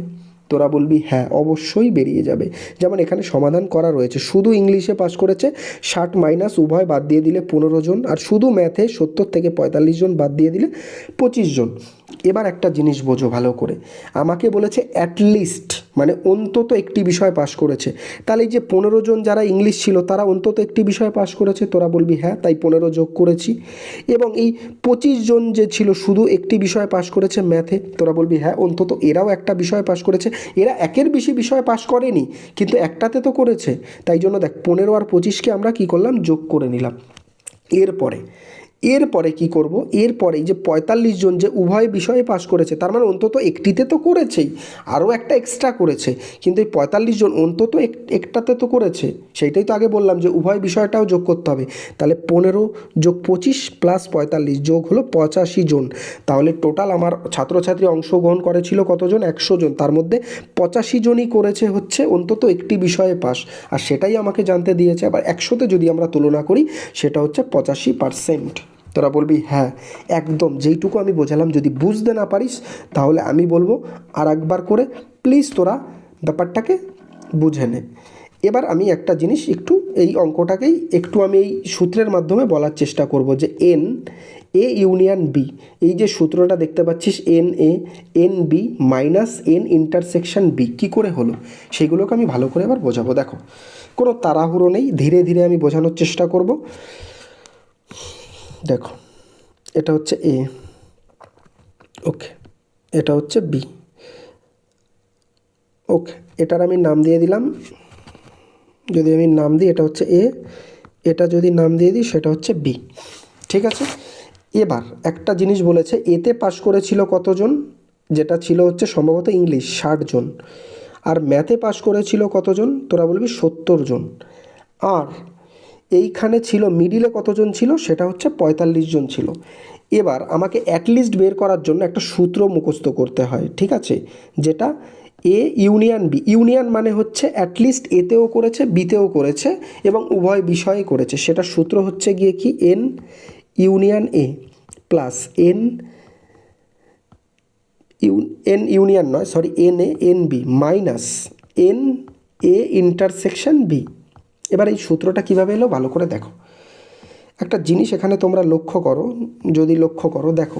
তোরা বলবি হ্যাঁ, অবশ্যই বেরিয়ে যাবে। যেমন এখানে সমাধান করা রয়েছে, শুধু ইংলিশে পাস করেছে 60 মাইনাস উভয় বাদ দিয়ে দিলে 15 জন, আর শুধু ম্যাথে 70 থেকে 45 জন বাদ দিয়ে দিলে 25 জন। এবার একটা জিনিস বোঝো ভালো করে, আমাকে বলেছে অ্যাটলিস্ট, মানে অন্তত একটি বিষয় পাস করেছে। তাহলে এই যে 15 জন যারা ইংলিশ ছিল তারা অন্তত একটি বিষয় পাস করেছে। তোরা বলবি হ্যাঁ, তাই 15 যোগ করেছি। এবং এই 25 জন যে ছিল শুধু একটি বিষয় পাস করেছে ম্যাথে, তোরা বলবি হ্যাঁ, অন্তত এরাও একটা বিষয় পাস করেছে। এরা একের বেশি বিষয় পাস করেনি, কিন্তু একটাতে তো করেছে। তাই জন্য দেখ 15 আর 25কে আমরা কি করলাম? যোগ করে নিলাম। এরপরে এরপরে কি করব, এরপরে যে ৪৫ জন যে উভয় বিষয়ে পাশ করেছে, তার মানে অন্তত একটিতে তো করেছেই, আরও একটা এক্সট্রা করেছে, কিন্তু এই ৪৫ জন অন্তত একটাতে তো করেছে। সেইটাই তো আগে বললাম যে উভয় বিষয়টাও যোগ করতে হবে। তাহলে ১৫ যোগ ২৫ প্লাস ৪৫ যোগ হলো ৮৫ জন। তাহলে টোটাল আমার ছাত্রছাত্রী অংশগ্রহণ করেছিল কতজন? ১০০ জন। তার মধ্যে ৮৫ জনই করেছে হচ্ছে অন্তত একটি বিষয়ে পাস, আর সেটাই আমাকে জানতে দিয়েছে। আবার ১০০তে যদি আমরা তুলনা করি সেটা হচ্ছে ৮৫%। তোরা বলবি হ্যাঁ একদম, যেইটুকু আমি বোঝালাম যদি বুঝতে না পারিস তাহলে আমি বলবো আর একবার করে প্লিজ তোরা ব্যাপারটাকে বুঝে নে। এবার আমি একটা জিনিস একটু এই অঙ্কটাকেই একটু আমি এই সূত্রের মাধ্যমে বলার চেষ্টা করব যে এন এ ইউনিয়ন বি, এই যে সূত্রটা দেখতে পাচ্ছিস n A n B minus n intersection B, কী করে হলো সেগুলোকে আমি ভালো করে এবার বোঝাবো। দেখো কোনো তাড়াহুড়ো নেই, ধীরে ধীরে আমি বোঝানোর চেষ্টা করব। দেখো এটা হচ্ছে এ, ওকে, এটা হচ্ছে বি, ওকে, এটার আমি নাম দিয়ে দিলাম, যদি আমি নাম দিই এটা হচ্ছে এ, এটা যদি নাম দিয়ে দিই সেটা হচ্ছে বি, ঠিক আছে। এবার একটা জিনিস বলেছে, এতে পাশ করেছিল কতজন, যেটা ছিল হচ্ছে সম্ভবত ইংলিশ ৬০ জন, আর ম্যাথে পাশ করেছিল কতজন, তোরা বলবি ৭০ জন, আর এইখানে ছিল মিডিলে কতজন ছিল, সেটা হচ্ছে ৪৫ জন ছিল। এবার আমাকে অ্যাটলিস্ট বের করার জন্য একটা সূত্র মুখস্থ করতে হয়, ঠিক আছে, যেটা এ ইউনিয়ন বি, ইউনিয়ন মানে হচ্ছে অ্যাটলিস্ট এতেও করেছে বিতেও করেছে এবং উভয় বিষয়ে করেছে, সেটা সূত্র হচ্ছে গিয়ে কি n union A plus n union নয় sorry n A n B minus n A intersection B. এবার এই সূত্রটা কীভাবে এলো ভালো করে দেখো, একটা জিনিস এখানে তোমরা লক্ষ্য করো, যদি লক্ষ্য করো দেখো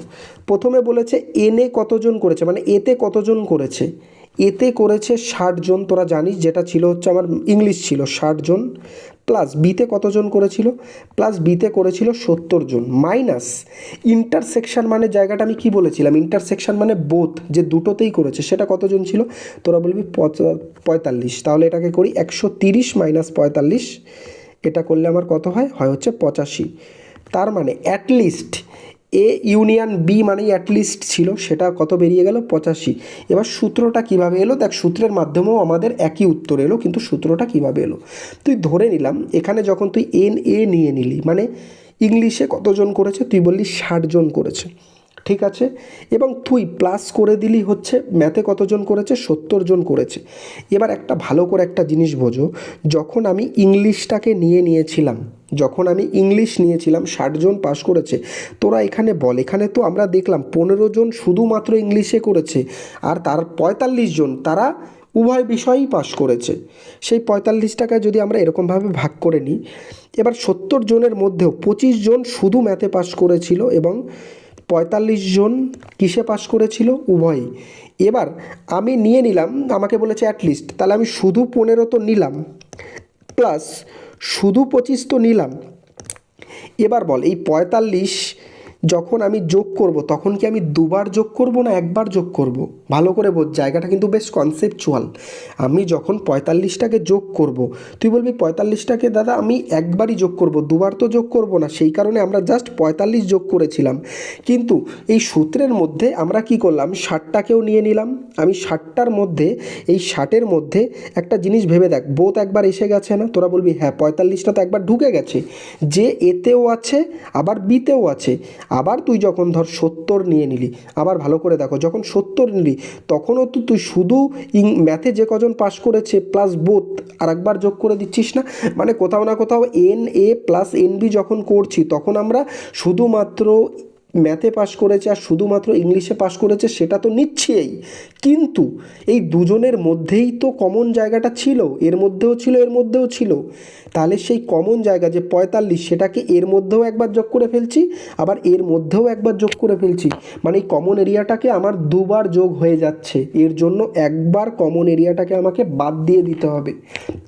প্রথমে বলেছে এনে কতজন করেছে, মানে এতে কতজন করেছে, এতে করেছে ৬০ জন, তোরা জানিস যেটা ছিল হচ্ছে আমার ইংলিশ ছিল ৬০ জন, প্লাস বিতে কতজন করেছিল, প্লাস বিতে করেছিল ৭০ জন, মাইনাস ইন্টারসেকশন মানে জায়গাটা আমি কি বলেছিলাম, ইন্টারসেকশন মানে বোথ, যে দুটোতেই করেছে সেটা কতজন ছিল, তোরা বলবি ৪৫, তাহলে এটাকে করি ১৩০ মাইনাস ৪৫, এটা করলে আমার কত হয়, হয় হচ্ছে ৮৫। তার মানে অ্যাটলিস্ট এ ইউনিয়ন বি মানেই অ্যাটলিস্ট ছিল, সেটা কত বেরিয়ে গেল ৮৫। এবার সূত্রটা কিভাবে এলো দেখ, সূত্রের মাধ্যমেও আমাদের একই উত্তর এলো, কিন্তু সূত্রটা কিভাবে এলো, তুই ধরে নিলাম এখানে যখন তুই এন এ নিয়ে নিলি, মানে ইংলিশে কতজন করেছে, তুই বললি ৬০ জন করেছে, ঠিক আছে, এবং তুই প্লাস করে দিলি হচ্ছে ম্যাথে কতজন করেছে, ৭০ জন করেছে। এবার একটা ভালো করে একটা জিনিস বোঝো, যখন আমি ইংলিশটাকে নিয়েছিলাম, যখন আমি ইংলিশ নিয়েছিলাম ৬০ জন পাস করেছে, তোরা এখানে বল, এখানে তো আমরা দেখলাম ১৫ জন শুধুমাত্র ইংলিশে করেছে, আর তার ৪৫ জন তারা উভয় বিষয়েই পাস করেছে। সেই ৪৫টাকে যদি আমরা এরকমভাবে ভাগ করে নিই, এবার ৭০ জনের মধ্যেও ২৫ জন শুধু ম্যাথে পাস করেছিল এবং ৪৫ জন কিসে পাস করেছিল, উভয়ই। এবার আমি নিয়ে নিলাম, আমাকে বলেছে অ্যাটলিস্ট, তাহলে আমি শুধু ১৫ তো নিলাম, প্লাস শুধু ২৫ তো নিলাম। এবার বল এই ৪৫ যখন আমি যোগ করব তখন কি আমি দুবার যোগ করব না একবার যোগ করব, ভালো করে বোঝ, জায়গাটা কিন্তু বেশ কনসেপচুয়াল। আমি যখন ৪৫টাকে যোগ করব, তুই বলবি ৪৫টাকে দাদা আমি একবারই যোগ করব, দুবার তো যোগ করব না, সেই কারণে আমরা জাস্ট ৪৫ যোগ করেছিলাম। কিন্তু এই সূত্রের মধ্যে আমরা কি করলাম, ৬০টাকেও নিয়ে নিলাম, আমি ৬০টার মধ্যে এই ৬০-এর মধ্যে একটা জিনিস ভেবে দেখ, বোথ একবার এসে গেছে না, তোরা বলবি হ্যাঁ ৪৫টা তো একবার ঢুকে গেছে, যে এতেও আছে আবার বিতেও আছে। আবার তুই যখন ধর ৭০ নিয়ে নিলি, আবার ভালো করে দেখো যখন ৭০ নিলি তখনও তো তুই শুধু ম্যাথে যে কজন পাস করেছে প্লাস বোথ আর একবার যোগ করে দিচ্ছিস না, মানে কোথাও না কোথাও n A plus n B যখন করছি তখন আমরা শুধুমাত্র ম্যাথে পাস করেছে আর শুধুমাত্র ইংলিশে পাস করেছে সেটা তো নিচ্ছিই, কিন্তু এই দুজনের মধ্যেই তো কমন জায়গাটা ছিল, এর মধ্যেও ছিল এর মধ্যেও ছিল, তাহলে সেই কমন জায়গা যে ৪৫ সেটাকে এর মধ্যেও একবার যোগ করে ফেলছি, আবার এর মধ্যেও একবার যোগ করে ফেলছি, মানে এই কমন এরিয়াটাকে আমার দুবার যোগ হয়ে যাচ্ছে, এর জন্য একবার কমন এরিয়াটাকে আমাকে বাদ দিয়ে দিতে হবে,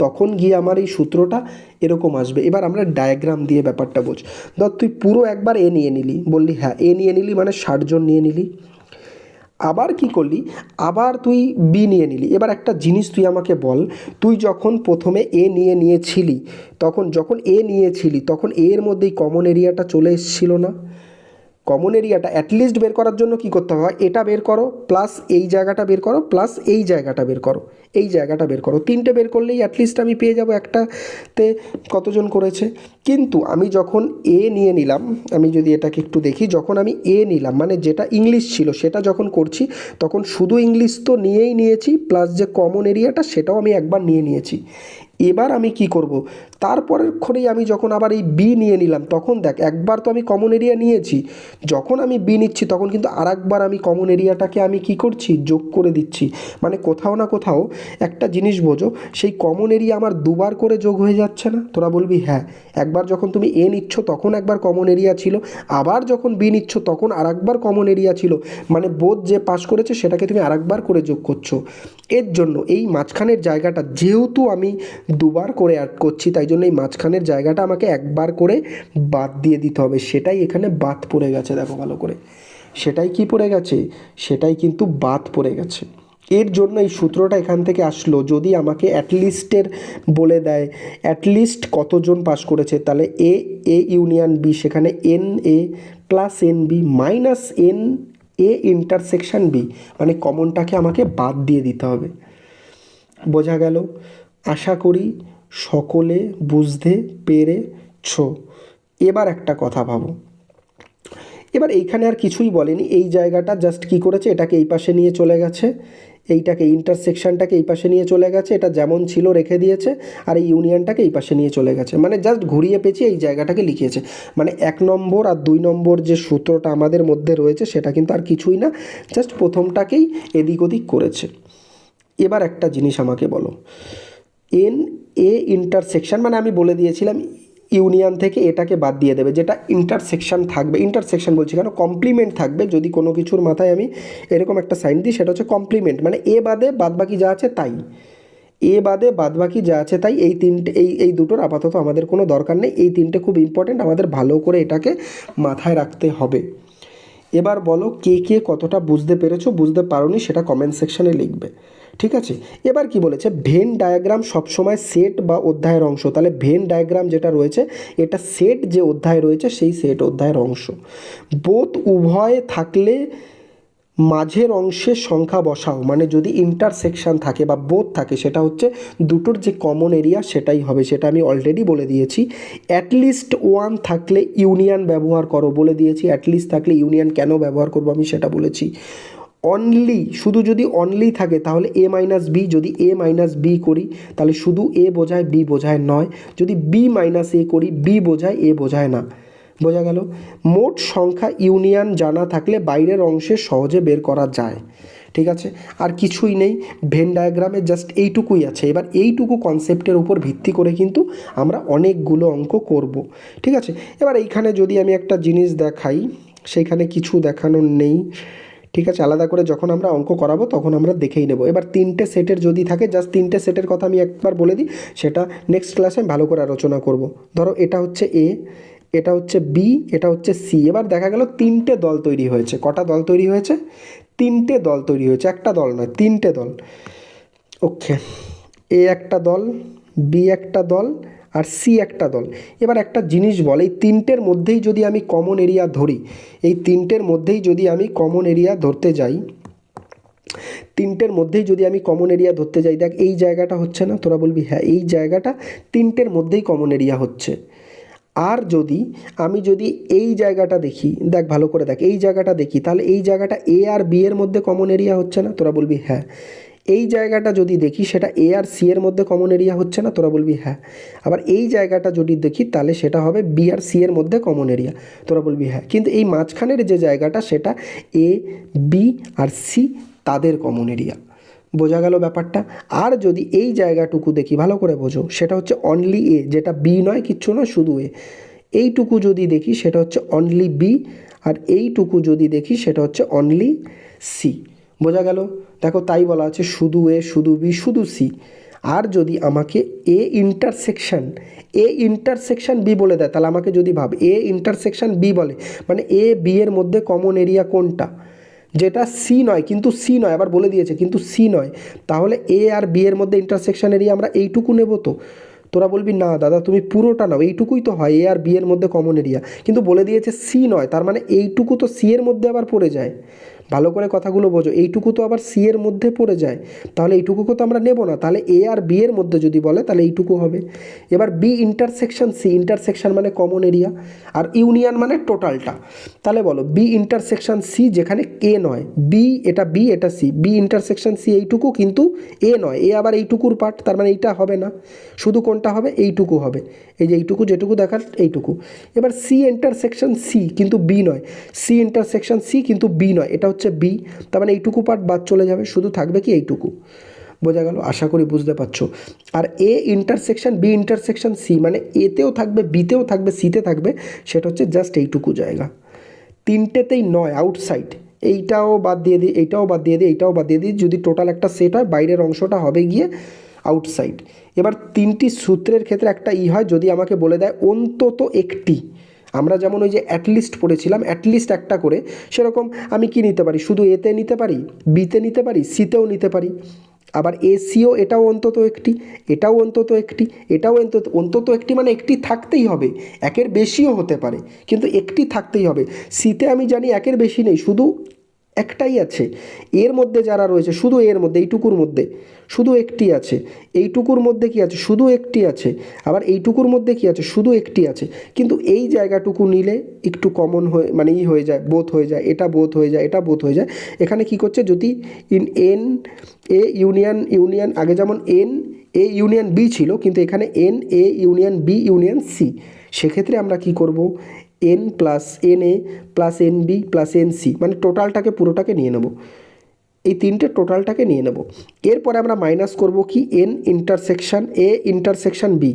তখন গিয়ে আমার এই সূত্রটা এরকম আসবে। এবার আমরা ডায়াগ্রাম দিয়ে ব্যাপারটা বোঝ, ধর তুই পুরো একবার এ নিয়ে নিলি, বললি হ্যাঁ এ নিয়ে নিলি মানে ৬০ জন নিয়ে নিলি, আবার কি করলি, আবার তুই বি নিয়ে নিলি। এবার একটা জিনিস তুই আমাকে বল, তুই যখন প্রথমে এ নিয়েছিলি তখন যখন এ নিয়েছিলি তখন এর মধ্যেই কমন এরিয়াটা চলে এসেছিল না, কমন এরিয়াটা অ্যাটলিস্ট বের করার জন্য কি করতে হয়, এটা বের করো প্লাস এই জায়গাটা বের করো প্লাস এই জায়গাটা বের করো, এই জায়গাটা বের করো, তিনটে বের করলেই অ্যাটলিস্ট আমি পেয়ে যাব একটাতে কতজন করেছে। কিন্তু আমি যখন এ নিয়ে নিলাম, আমি যদি এটাকে একটু দেখি, যখন আমি এ নিলাম মানে যেটা ইংলিশ ছিল সেটা যখন করছি তখন শুধু ইংলিশ তো নিয়েই নিয়েছি, প্লাস যে কমন এরিয়াটা সেটাও আমি একবার নিয়ে নিয়েছি। এবার আমি কি করব, তারপরের ক্ষণেই আমি যখন আবার এই বি নিয়ে নিলাম তখন দেখ একবার তো আমি কমন এরিয়া নিয়েছি, যখন আমি বি নিচ্ছি তখন কিন্তু আরেকবার আমি কমন এরিয়াটাকে আমি কি করছি, যোগ করে দিচ্ছি। মানে কোথাও না কোথাও একটা জিনিস বোঝো, সেই কমন এরিয়া আমার দুবার করে যোগ হয়ে যাচ্ছে না? তোরা বলবি হ্যাঁ, একবার যখন তুমি এ নিচ্ছ তখন একবার কমন এরিয়া ছিল, আবার যখন বি নিচ্ছ তখন আরেকবার কমন এরিয়া ছিল, মানে বোধ যে পাস করেছে সেটাকে তুমি আরেকবার করে যোগ করছো। এর জন্য এই মাঝখানের জায়গাটা যেহেতু আমি দুবার করে অ্যাড করছি, তাই জন্য এই মাঝখানের জায়গাটা আমাকে একবার করে বাদ দিয়ে দিতে হবে, সেটাই এখানে বাদ পড়ে গেছে। দেখো ভালো করে, সেটাই কি পড়ে গেছে, সেটাই কিন্তু বাদ পড়ে গেছে। এর জন্য এই সূত্রটা এখান থেকে আসলো। যদি আমাকে অ্যাটলিস্টের বলে দেয় অ্যাটলিস্ট কতজন পাস করেছে, তাহলে এ এ ইউনিয়ন বি, সেখানে n A plus n B minus n A intersection B, মানে কমনটাকে আমাকে বাদ দিয়ে দিতে হবে। বোঝা গেল? আশা করি সকলে বুঝতে পেরেছ। এবার একটা কথা ভাবো, এবার এইখানে আর কিছুই বলেনি, এই জায়গাটা জাস্ট কি করেছে, এটাকে এই পাশে নিয়ে চলে গেছে, এইটাকে ইন্টারসেকশনটাকে এই পাশে নিয়ে চলে গেছে, এটা যেমন ছিল রেখে দিয়েছে, আর এই ইউনিয়নটাকে এই পাশে নিয়ে চলে গেছে, মানে জাস্ট ঘুরিয়ে পেঁচিয়ে এই জায়গাটাকে লিখিয়েছে। মানে 1 নম্বর আর 2 নম্বর যে সূত্রটা আমাদের মধ্যে রয়েছে সেটা কিন্তু আর কিছুই না, জাস্ট প্রথমটাকেই এদিক ওদিক করেছে। এবার একটা জিনিস আমাকে বলো, এন এ ইন্টারসেকশন মানে আমি বলে দিয়েছিলাম ইউনিয়ন থেকে এটাকে বাদ দিয়ে দেবে, যেটা ইন্টারসেকশন থাকবে, ইন্টারসেকশন বলছি কেন, কমপ্লিমেন্ট থাকবে। যদি কোনো কিছুর মাথায় আমি এরকম একটা সাইন দিই সেটা হচ্ছে কমপ্লিমেন্ট, মানে এ বাদে বাদবাকি যা আছে তাই, এ বাদে বাদবাকি যা আছে তাই। এই তিনটে এই দুটোর আপাতত আমাদের কোনো দরকার নেই, এই তিনটে খুব ইম্পর্টেন্ট, আমাদের ভালো করে এটাকে মাথায় রাখতে হবে। এবার বলো কে কে কতটা বুঝতে পেরেছো, বুঝতে পারোনি সেটা কমেন্ট সেকশানে লিখবে, ঠিক আছে? এবার কি বলেছে, ভেন ডায়াগ্রাম সবসময় সেট বা অধ্যায়ের অংশ। তাহলে ভেন ডায়াগ্রাম যেটা রয়েছে এটা সেট যে অধ্যায় রয়েছে সেই সেট অধ্যায়ের অংশ। বোথ উভয়ে থাকলে মাঝের অংশের সংখ্যা বসাও, মানে যদি ইন্টারসেকশান থাকে বা বোথ থাকে সেটা হচ্ছে দুটোর যে কমন এরিয়া সেটাই হবে, সেটা আমি অলরেডি বলে দিয়েছি। অ্যাটলিস্ট 1 থাকলে ইউনিয়ন ব্যবহার করো, বলে দিয়েছি অ্যাটলিস্ট থাকলে ইউনিয়ন কেন ব্যবহার করবো আমি সেটা বলেছি। অনলি, শুধু যদি অনলি থাকে তাহলে এ মাইনাস বি, যদি এ মাইনাস বি করি তাহলে শুধু এ বোঝায় বি বোঝায় নয়, যদি বি মাইনাস এ করি বি বোঝায় এ বোঝায় না। বোঝা গেল? মোট সংখ্যা ইউনিয়ন জানা থাকলে বাইরের অংশে সহজে বের করা যায়, ঠিক আছে? আর কিছুই নেই, ভেন ডায়াগ্রামে জাস্ট এইটুকুই আছে। এবার এইটুকু কনসেপ্টের উপর ভিত্তি করে কিন্তু আমরা অনেকগুলো অঙ্ক করব, ঠিক আছে? এবার এইখানে যদি আমি একটা জিনিস দেখাই, সেইখানে কিছু দেখানোর নেই, ঠিক আছে? আলাদা করে যখন আমরা অঙ্ক করাবো তখন আমরা দেখেই নেব। এবার 3টে সেটের যদি থাকে, জাস্ট 3টে সেটের কথা আমি একবার বলে দিই, সেটা নেক্সট ক্লাসে আমি ভালো করে আলোচনা করব। ধরো এটা হচ্ছে এ, এটা হচ্ছে বি, এটা হচ্ছে সি। এবার দেখা গেল 3টে দল তৈরি হয়েছে। কটা দল তৈরি হয়েছে? 3টে দল তৈরি হয়েছে, একটা দল নয়, 3টে দল। ওকে, এ একটা দল, বি একটা দল, আর সি একটা দল। এবার একটা জিনিস বল, এই 3টের মধ্যেই যদি আমি কমন এরিয়া ধরি, এই 3টের মধ্যেই যদি আমি কমন এরিয়া ধরতে যাই, 3টের মধ্যেই যদি আমি কমন এরিয়া ধরতে যাই, দেখ এই জায়গাটা হচ্ছে না? তোরা বলবি হ্যাঁ, এই জায়গাটা 3টের মধ্যেই কমন এরিয়া হচ্ছে। আর যদি আমি যদি এই জায়গাটা দেখি, দেখ ভালো করে দেখ, এই জায়গাটা দেখি, তাহলে এই জায়গাটা এ আর বি এর মধ্যে কমন এরিয়া হচ্ছে না? তোরা বলবি হ্যাঁ। এই জায়গাটা যদি দেখি সেটা এ আর সি এর মধ্যে কমন এরিয়া হচ্ছে না? তোরা বলবি হ্যাঁ। আবার এই জায়গাটা যদি দেখি তাহলে সেটা হবে বি আর সি এর মধ্যে কমন এরিয়া, তোরা বলবি হ্যাঁ। কিন্তু এই মাঝখানের যে জায়গাটা সেটা এ বি আর সি তাদের কমন এরিয়া। বোঝা গেল ব্যাপারটা? আর যদি এই জায়গাটুকু দেখি, ভালো করে বোঝো, সেটা হচ্ছে অনলি এ, যেটা বি নয়, কিচ্ছু নয়, শুধু এ। এইটুকু যদি দেখি সেটা হচ্ছে অনলি বি, আর এইটুকু যদি দেখি সেটা হচ্ছে অনলি সি। বোঝা গেল? দেখো তাই বলা আছে শুধু এ, শুধু বি, শুধু সি। আর যদি আমাকে এ ইন্টারসেকশন বি বলে দেয়, তাহলে আমাকে যদি ভাব এ ইন্টারসেকশন বি বলে, মানে এ বি এর মধ্যে কমন এরিয়া কোনটা, যেটা সি নয়, কিন্তু সি নয়, আবার বলে দিয়েছে কিন্তু সি নয়, তাহলে এ আর বি এর মধ্যে ইন্টারসেকশন এরিয়া আমরা এইটুকু নেব। তো তোরা বলবি না দাদা তুমি পুরোটা নাও, এইটুকুই তো হয়, এ আর বি এর মধ্যে কমন এরিয়া, কিন্তু বলে দিয়েছে সি নয়, তার মানে এইটুকু তো সি এর মধ্যে আবার পড়ে যায়। ভালো করে কথাগুলো বোঝো, এইটুকু তো আবার সি এর মধ্যে পড়ে যায়, তাহলে এইটুকুকে তো আমরা নেব না, তাহলে এ আর বি এর মধ্যে যদি বলে তাহলে এইটুকু হবে। এবার বি ইন্টারসেকশন সি, ইন্টারসেকশন মানে কমন এরিয়া, আর ইউনিয়ন মানে টোটালটা। তাহলে বলো বি ইন্টারসেকশন সি যেখানে এ নয়, বি এটা সি, বি ইন্টারসেকশন সি এইটুকু কিন্তু এ নয়, এ আবার এইটুকুর পার্ট, তার মানে এইটা হবে না, শুধু কোনটা হবে, এইটুকু হবে, এই যে এইটুকু যেটুকু দেখার এইটুকু। এবার সি ইন্টারসেকশন সি কিন্তু বি নয়, সি ইন্টারসেকশন সি কিন্তু বি নয়, এটা হচ্ছে বি, তার মানে এইটুকু পার্ট বাদ চলে যাবে, শুধু থাকবে কি এইটুকু। বোঝা গেল, আশা করি বুঝতে পারছো। আর A intersection B intersection C মানে এতেও থাকবে, বিতেও থাকবে, সিতে থাকবে, সেটা হচ্ছে জাস্ট এইটুকু জায়গা, তিনটেতেই নয়, আউটসাইড। এইটাও বাদ দিয়ে দিই, এইটাও বাদ দিয়ে দিই, এইটাও বাদ দিয়ে দিই, যদি টোটাল একটা সেট হয় বাইরের অংশটা হবে গিয়ে আউটসাইড। এবার তিনটি সূত্রের ক্ষেত্রে একটা হয়, যদি আমাকে বলে দেয় অন্তত একটি, আমরা যেমন ওই যে অ্যাটলিস্ট পড়েছিলাম, অ্যাটলিস্ট একটা করে, সেরকম আমি কি নিতে পারি, শুধু এতে নিতে পারি, বিতে নিতে পারি, সিতেও নিতে পারি। আবার এসিও এটাও অন্তত একটি, এটাও অন্তত একটি, এটাও অন্তত অন্তত একটি, মানে একটি থাকতেই হবে, একের বেশিও হতে পারে কিন্তু একটি থাকতেই হবে। সিতে আমি জানি একের বেশি নেই, শুধু একটাই আছে। এর মধ্যে যারা রয়েছে শুধু এর মধ্যে, এইটুকুর মধ্যে শুধু একটি আছে, এইটুকুর মধ্যে কি আছে, শুধু একটি আছে, আবার এইটুকুর মধ্যে কি আছে, শুধু একটি আছে। কিন্তু এই জায়গাটুকু নিলে একটু কমন হয়ে মানে হয়ে যায়, বোথ হয়ে যায়, এটা বোথ হয়ে যায়, এটা বোথ হয়ে যায়। এখানে কি করছে, যদি এন এ ইউনিয়ন আগে যেমন এন এ ইউনিয়ন বি ছিল, কিন্তু এখানে n A union B union C, সেক্ষেত্রে আমরা কি করব, n plus n A plus n B plus n C, মানে টোটালটাকে পুরোটাকে নিয়ে নেব, এই তিনটে টোটালটাকে নিয়ে নেব। এরপরে আমরা মাইনাস করব কি, n intersection A intersection B,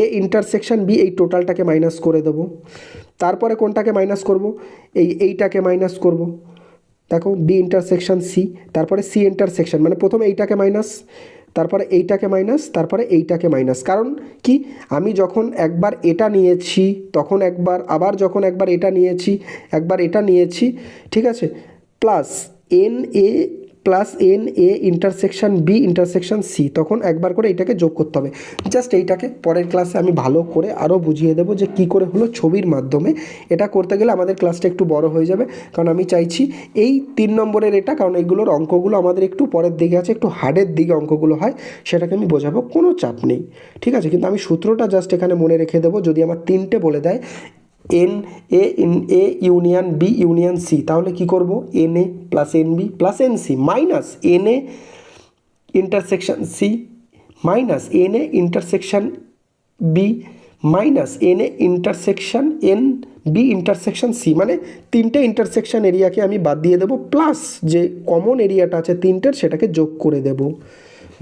A intersection B, এই টোটালটাকে মাইনাস করে দেব। তারপরে কোনটাকে মাইনাস করব, এইটাকে মাইনাস করব, দেখো বি ইন্টারসেকশন সি, তারপরে সি ইন্টারসেকশন, মানে প্রথমে এইটাকে মাইনাস, তারপরে এইটাকে মাইনাস, তারপরে এইটাকে মাইনাস। কারণ কি, আমি যখন একবার এটা নিয়েছি, তখন একবার, আবার যখন একবার এটা নিয়েছি, একবার এটা নিয়েছি, ঠিক আছে, plus n A plus n A intersection B intersection C, তখন একবার করে এটাকে যোগ করতে হবে। জাস্ট এইটাকে পরের ক্লাসে আমি ভালো করে আরও বুঝিয়ে দেবো যে কী করে হলো ছবির মাধ্যমে। এটা করতে গেলে আমাদের ক্লাসটা একটু বড় হয়ে যাবে, কারণ আমি চাইছি এই 3 নম্বরের এটা, কারণ এইগুলোর অঙ্কগুলো আমাদের একটু পরের দিকে আছে, একটু হার্ডের দিকে অঙ্কগুলো হয়, সেটাকে আমি বোঝাবো, কোনো চাপ নেই, ঠিক আছে। কিন্তু আমি সূত্রটা জাস্ট এখানে মনে রেখে দেবো, যদি আমার তিনটে বলে দেয় n A union B union C, তাহলে কি করব, n A plus n B plus n C minus n A intersection C minus n A intersection B minus n A intersection n B intersection C, মানে তিনটে intersection এরিয়াকে আমি বাদ দিয়ে দেবো, plus যে কমন এরিয়াটা আছে তিনটের সেটাকে যোগ করে দেব।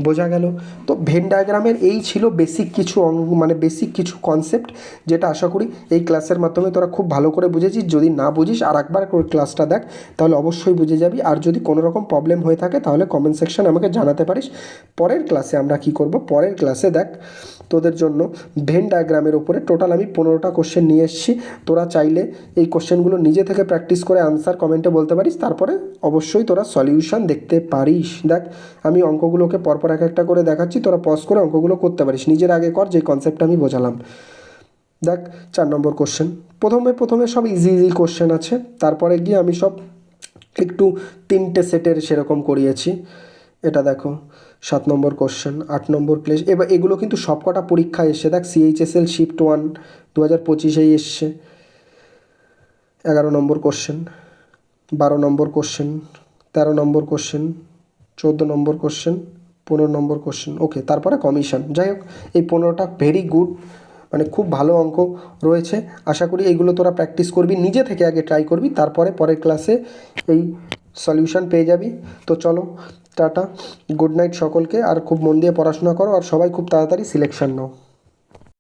বোঝা গেল? তো ভেন ডায়াগ্রামের এই ছিল বেসিক কিছু মানে বেসিক কিছু কনসেপ্ট, যেটা আশা করি এই ক্লাসের মাধ্যমে তোরা খুব ভালো করে বুঝেছিস। যদি না বুঝিস আর একবার করে ক্লাসটা দেখ, তাহলে অবশ্যই বুঝে যাবি। আর যদি কোনো রকম প্রবলেম হয়ে থাকে তাহলে কমেন্ট সেকশনে আমাকে জানাতে পারিস। পরের ক্লাসে আমরা কি করব, পরের ক্লাসে দেখ তোদের জন্য ভেন ডায়াগ্রামের উপরে টোটাল আমি 15টা কোশ্চেন নিয়ে এসেছি। তোরা চাইলে এই কোশ্চেনগুলো নিজে থেকে প্র্যাকটিস করে আনসার কমেন্টে বলতে পারিস, তারপরে অবশ্যই তোরা সলিউশন দেখতে পারিস। দেখ আমি অঙ্কগুলোকে পরপর এক একটা করে দেখাচ্ছি, তোরা পজ করে অঙ্কগুলো করতে পারিস, নিজের আগে কর যে কনসেপ্টটা আমি বোঝালাম। দেখ 4 নম্বর কোশ্চেন, প্রথমে সব ইজি কোশ্চেন আছে, তারপরে গিয়ে আমি সব একটু 3টে সেটের সেরকম করিয়েছি। এটা দেখো 7 নম্বর কোশ্চেন, 8 নম্বর প্লেস। এবার এগুলো কিন্তু সবকটা পরীক্ষায় এসছে, দেখ CHSL শিফট 1 2025-এই এসছে। 11 নম্বর কোশ্চেন, 12 নম্বর কোশ্চেন, 13 নম্বর কোশ্চেন, 14 নম্বর কোশ্চেন, 15 নম্বর কোশ্চেন। ওকে, তারপরে কমিশন। যাই হোক, এই 15টা ভেরি গুড, মানে খুব ভালো অঙ্ক রয়েছে। আশা করি এইগুলো তোরা প্র্যাকটিস করবি, নিজে থেকে আগে ট্রাই করবি, তারপরে পরের ক্লাসে এই সলিউশন পেয়ে যাবি। তো চলো, টাটা, গুড নাইট সকলকে, আর খুব মন দিয়ে পড়াশোনা করো, আর সবাই খুব তাড়াতাড়ি সিলেকশন নাও।